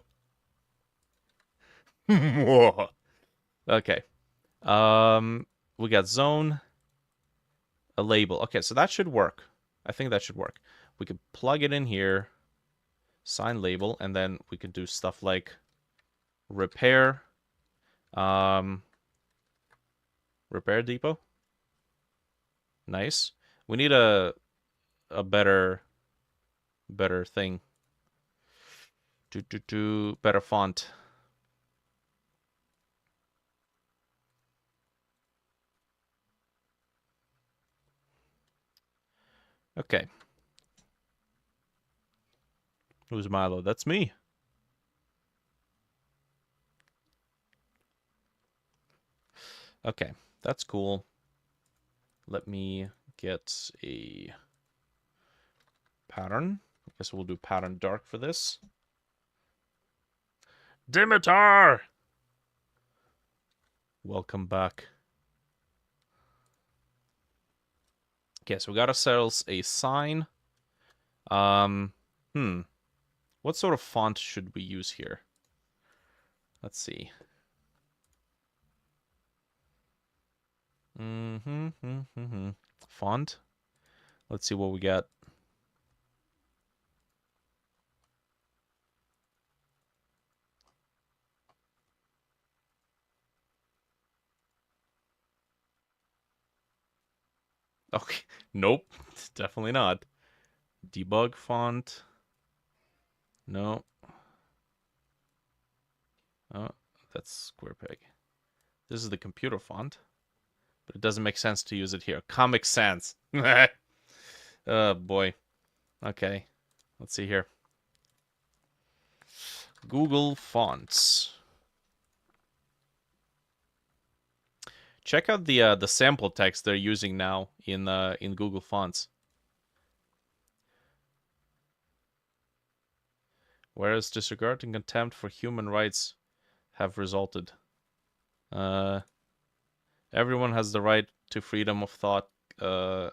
Okay. We got zone, a label. Okay, so that should work. I think that should work. We could plug it in here, sign label, and then we could do stuff like repair, repair depot. Nice. We need a better thing. Better font. Okay. Who's Milo? That's me. Okay, that's cool. Let me get a pattern. I guess we'll do pattern dark for this. Dimitar! Welcome back. Okay, so we got ourselves a sign. What sort of font should we use here? Let's see. Font. Let's see what we got. Okay, nope, definitely not. Debug font. No. Oh, that's SquarePeg. This is the computer font, but it doesn't make sense to use it here. Comic Sans. Oh boy. Okay, let's see here. Google Fonts. Check out the sample text they're using now in Google Fonts. Whereas disregard and contempt for human rights have resulted. Everyone has the right to freedom of thought. Yeah.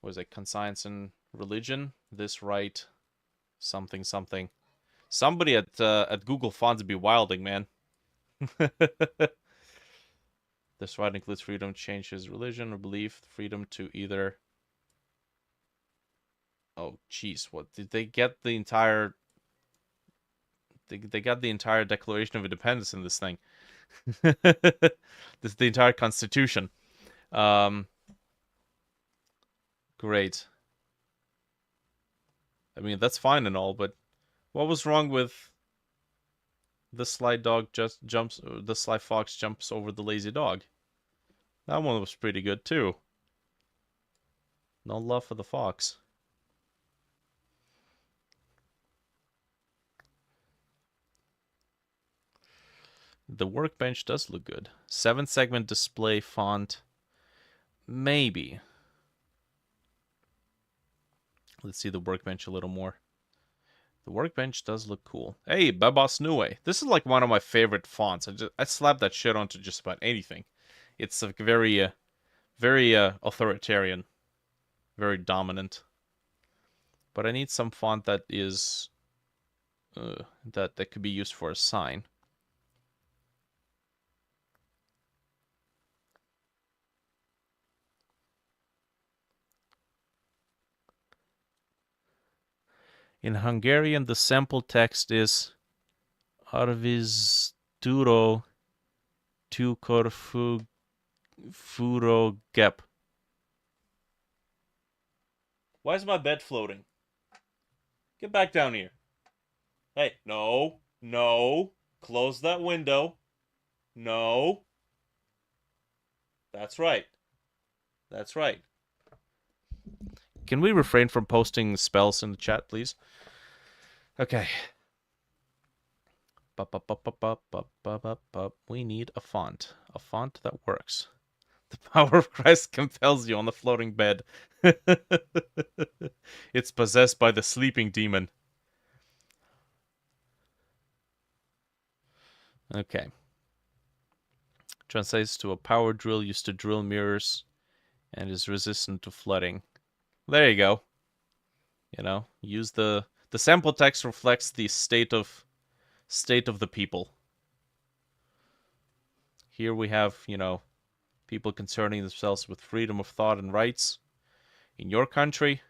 Was it conscience and religion? This right, something something. Somebody at Google Fonts be wilding, man. This right includes freedom to change his religion or belief, freedom to either. Oh, jeez, what did they get the entire? They got the entire Declaration of Independence in this thing. This is the entire Constitution. Great. I mean, that's fine and all, but what was wrong with the sly dog just jumps, the sly fox jumps over the lazy dog? That one was pretty good too. No love for the fox. The workbench does look good. 7-segment display font. Maybe. Let's see the workbench a little more. The workbench does look cool. Hey, Babas Nue. This is like one of my favorite fonts. I slap that shit onto just about anything. It's like very authoritarian. Very dominant. But I need some font that is that could be used for a sign. In Hungarian, the sample text is Arviz Duro tu Corfu Furo Gep. Why is my bed floating? Get back down here. Hey, no, no. Close that window. No. That's right. That's right. Can we refrain from posting spells in the chat, please? Okay. We need a font. A font that works. The power of Christ compels you on the floating bed. It's possessed by the sleeping demon. Okay. Translates to a power drill used to drill mirrors and is resistant to flooding. There you go. You know, use the sample text reflects the state of the people. Here we have, you know, people concerning themselves with freedom of thought and rights. In your country,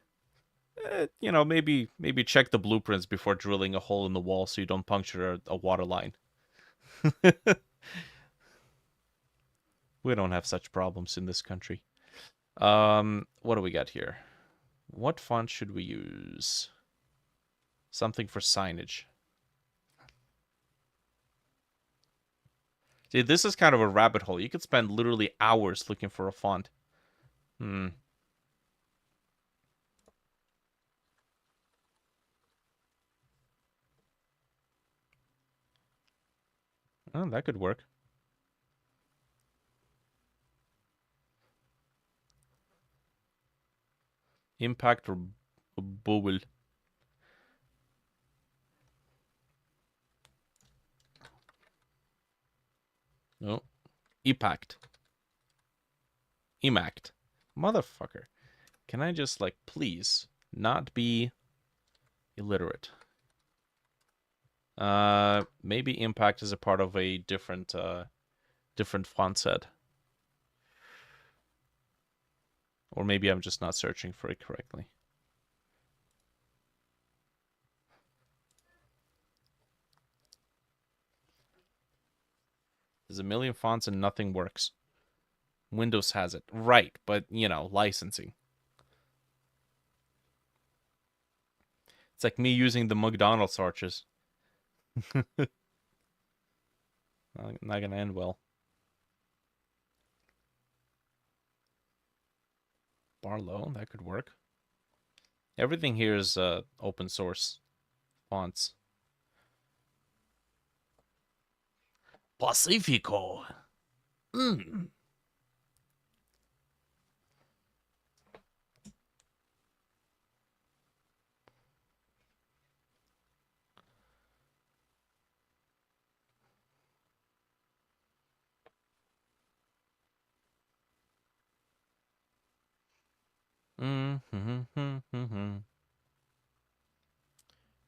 you know, maybe check the blueprints before drilling a hole in the wall so you don't puncture a water line. We don't have such problems in this country. What do we got here? What font should we use? Something for signage. See, this is kind of a rabbit hole. You could spend literally hours looking for a font. Oh, that could work. Impact or bubble. No. Impact. Imact. Motherfucker. Can I just, like, please not be illiterate? Maybe impact is a part of a different font set. Or maybe I'm just not searching for it correctly. There's a million fonts and nothing works. Windows has it. Right, but, you know, licensing. It's like me using the McDonald's arches. Not gonna end well. Barlow, that could work. Everything here is open source fonts. Pacifico. Mm.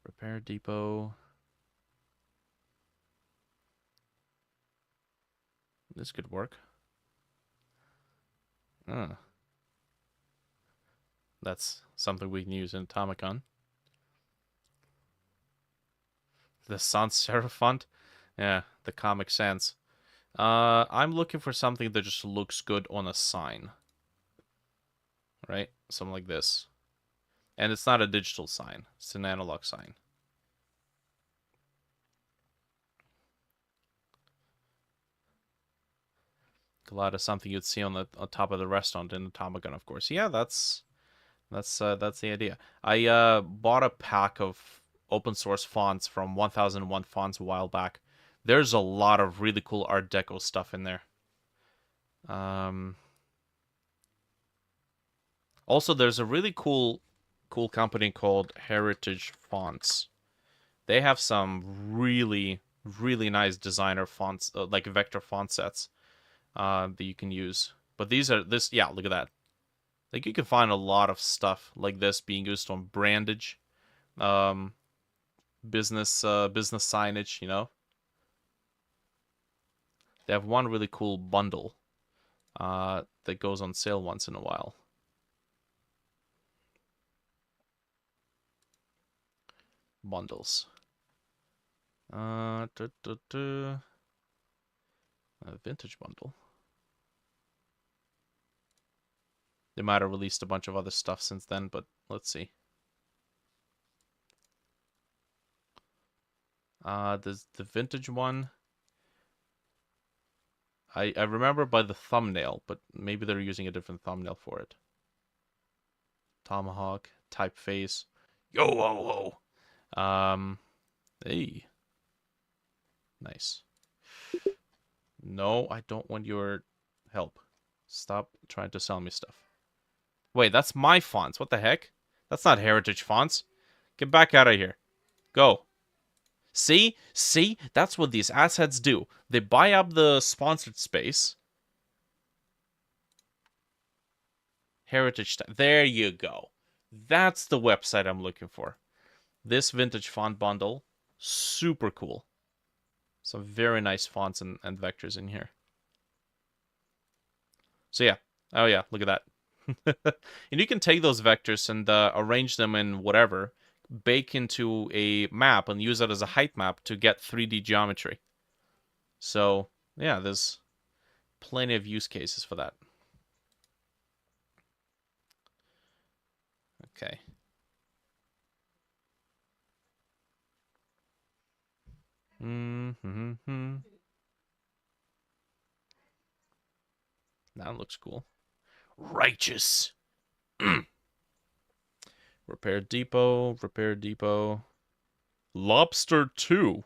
Repair depot. This could work. That's something we can use in Atomicon. The sans serif font? Yeah, the Comic Sans. I'm looking for something that just looks good on a sign. Right? Something like this. And it's not a digital sign. It's an analog sign. Galata is something you'd see on top of the restaurant in Atomicon, of course. Yeah, that's the idea. I bought a pack of open source fonts from 1001 Fonts a while back. There's a lot of really cool Art Deco stuff in there. Also, there's a really cool company called Heritage Fonts. They have some really nice designer fonts, like vector font sets, that you can use. But yeah, look at that. Like, you can find a lot of stuff like this being used on brandage, um, business signage, you know? They have one really cool bundle that goes on sale once in a while. Bundles. A vintage bundle. They might have released a bunch of other stuff since then, but let's see. There's the vintage one. I remember by the thumbnail, but maybe they're using a different thumbnail for it. Tomahawk, typeface. Yo ho ho. Hey. Nice. No, I don't want your help. Stop trying to sell me stuff. Wait, that's my fonts. What the heck? That's not heritage fonts. Get back out of here. Go. See? See? That's what these assets do. They buy up the sponsored space. Heritage. There you go. That's the website I'm looking for. This vintage font bundle. Super cool. Some very nice fonts and vectors in here. So yeah. Oh yeah, look at that. And you can take those vectors and arrange them in whatever, bake into a map and use it as a height map to get 3D geometry. So yeah, there's plenty of use cases for that. Okay. Mm-hmm. That looks cool. Righteous. Repair depot. Repair depot. Lobster 2.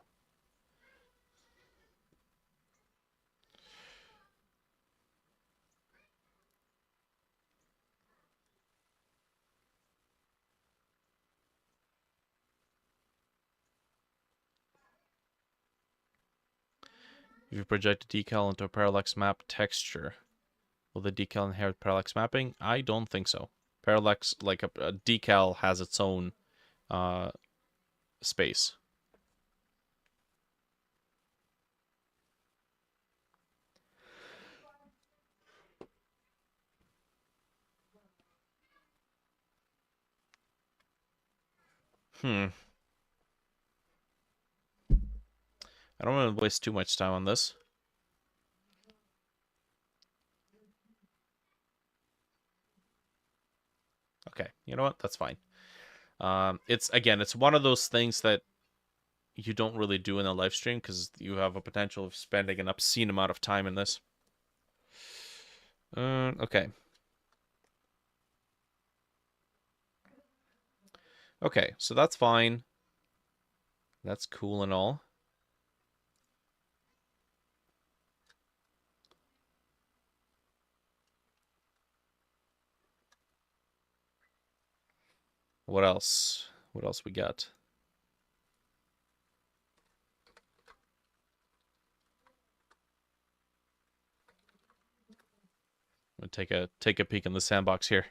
If you project a decal into a parallax map texture, will the decal inherit parallax mapping? I don't think so. Parallax, like a decal, has its own space. I don't want to waste too much time on this. Okay, you know what? That's fine. It's one of those things that you don't really do in a live stream because you have a potential of spending an obscene amount of time in this. Okay. Okay, so that's fine. That's cool and all. What else? What else we got? I'm gonna take a peek in the sandbox here.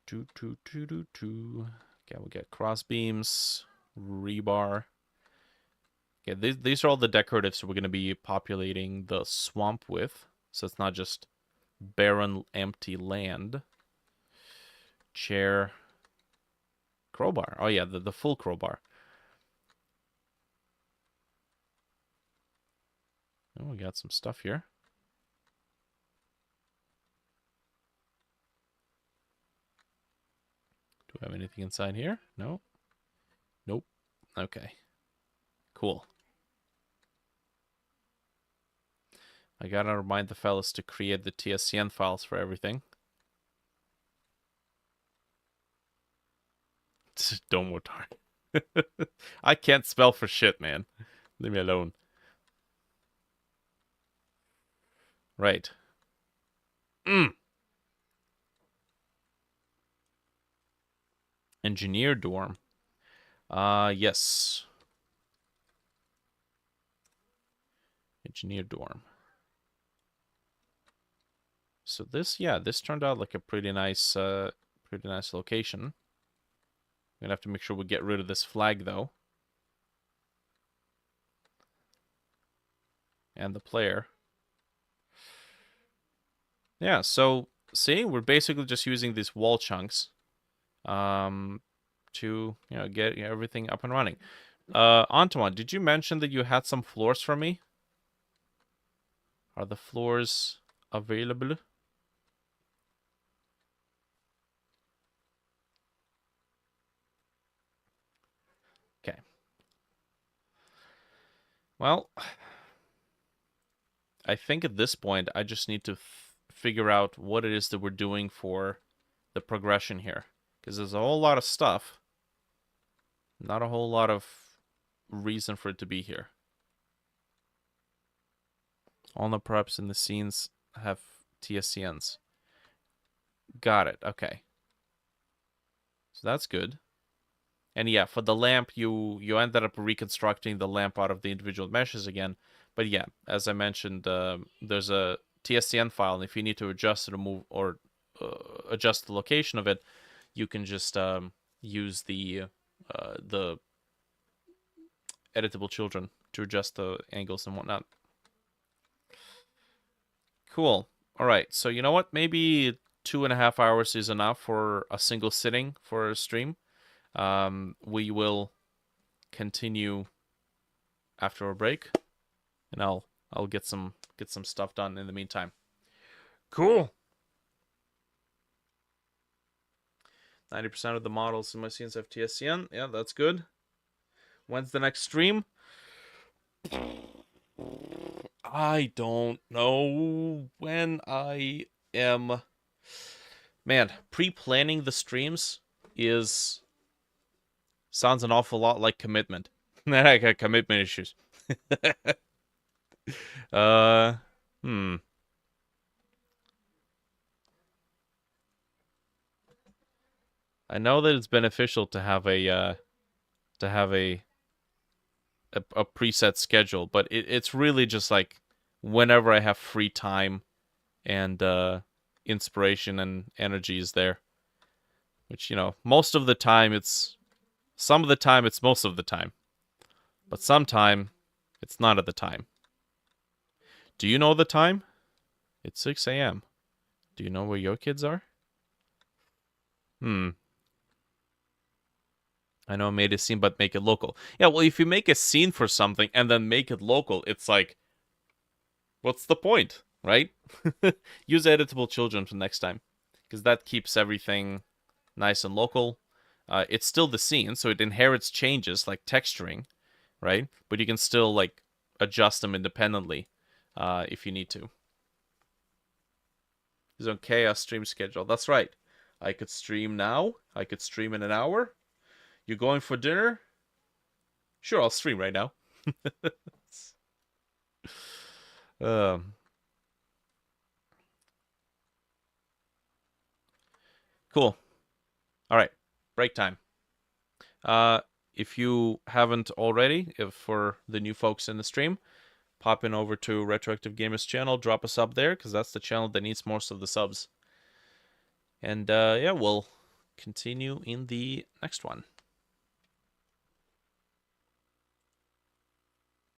Okay, we got cross beams, rebar. Okay, these are all the decoratives we're going to be populating the swamp with. So it's not just barren, empty land. Chair. Crowbar. Oh yeah, the full crowbar. Oh, we got some stuff here. Do we have anything inside here? No. Nope. Okay. Cool. I gotta remind the fellas to create the TSCN files for everything. Don't more time. I can't spell for shit, man. Leave me alone. Right. Engineer dorm. Yes. Engineer dorm. So this, yeah, this turned out like a pretty nice location. I'm gonna have to make sure we get rid of this flag though. And the player. Yeah, so see, we're basically just using these wall chunks to get everything up and running. Antoine, did you mention that you had some floors for me? Are the floors available? Okay. Well, I think at this point I just need to figure out what it is that we're doing for the progression here, because there's a whole lot of stuff, not a whole lot of reason for it to be here. All the props in the scenes have TSCNs. Got it. Okay. So that's good. And yeah, for the lamp, you ended up reconstructing the lamp out of the individual meshes again. But yeah, as I mentioned, there's a TSCN file, and if you need to adjust it or move or adjust the location of it, you can just use the editable children to adjust the angles and whatnot. Cool. All right. So you know what? Maybe 2.5 hours is enough for a single sitting for a stream. We will continue after a break, and I'll get some stuff done in the meantime. Cool. 90% of the models in my scenes have TSCN. Yeah, that's good. When's the next stream? I don't know when I am. Man, pre-planning the streams sounds an awful lot like commitment. I got commitment issues. Hmm. I know that it's beneficial to have a preset schedule, but it's really just like whenever I have free time and inspiration and energy is there. Which, most of the time it's some of the time it's most of the time. But sometime it's not at the time. Do you know the time? It's 6 a.m. Do you know where your kids are? I know I made a scene, but make it local. Yeah, well, if you make a scene for something and then make it local, it's like, what's the point, right? Use editable children for next time, because that keeps everything nice and local. It's still the scene, so it inherits changes like texturing, right? But you can still like adjust them independently if you need to. He's on Chaos stream schedule. That's right. I could stream now. I could stream in an hour. You going for dinner? Sure, I'll stream right now. Cool. All right, break time. If you haven't already, if for the new folks in the stream, pop in over to Retroactive Gamers channel, drop a sub there, because that's the channel that needs most of the subs. And yeah, we'll continue in the next one.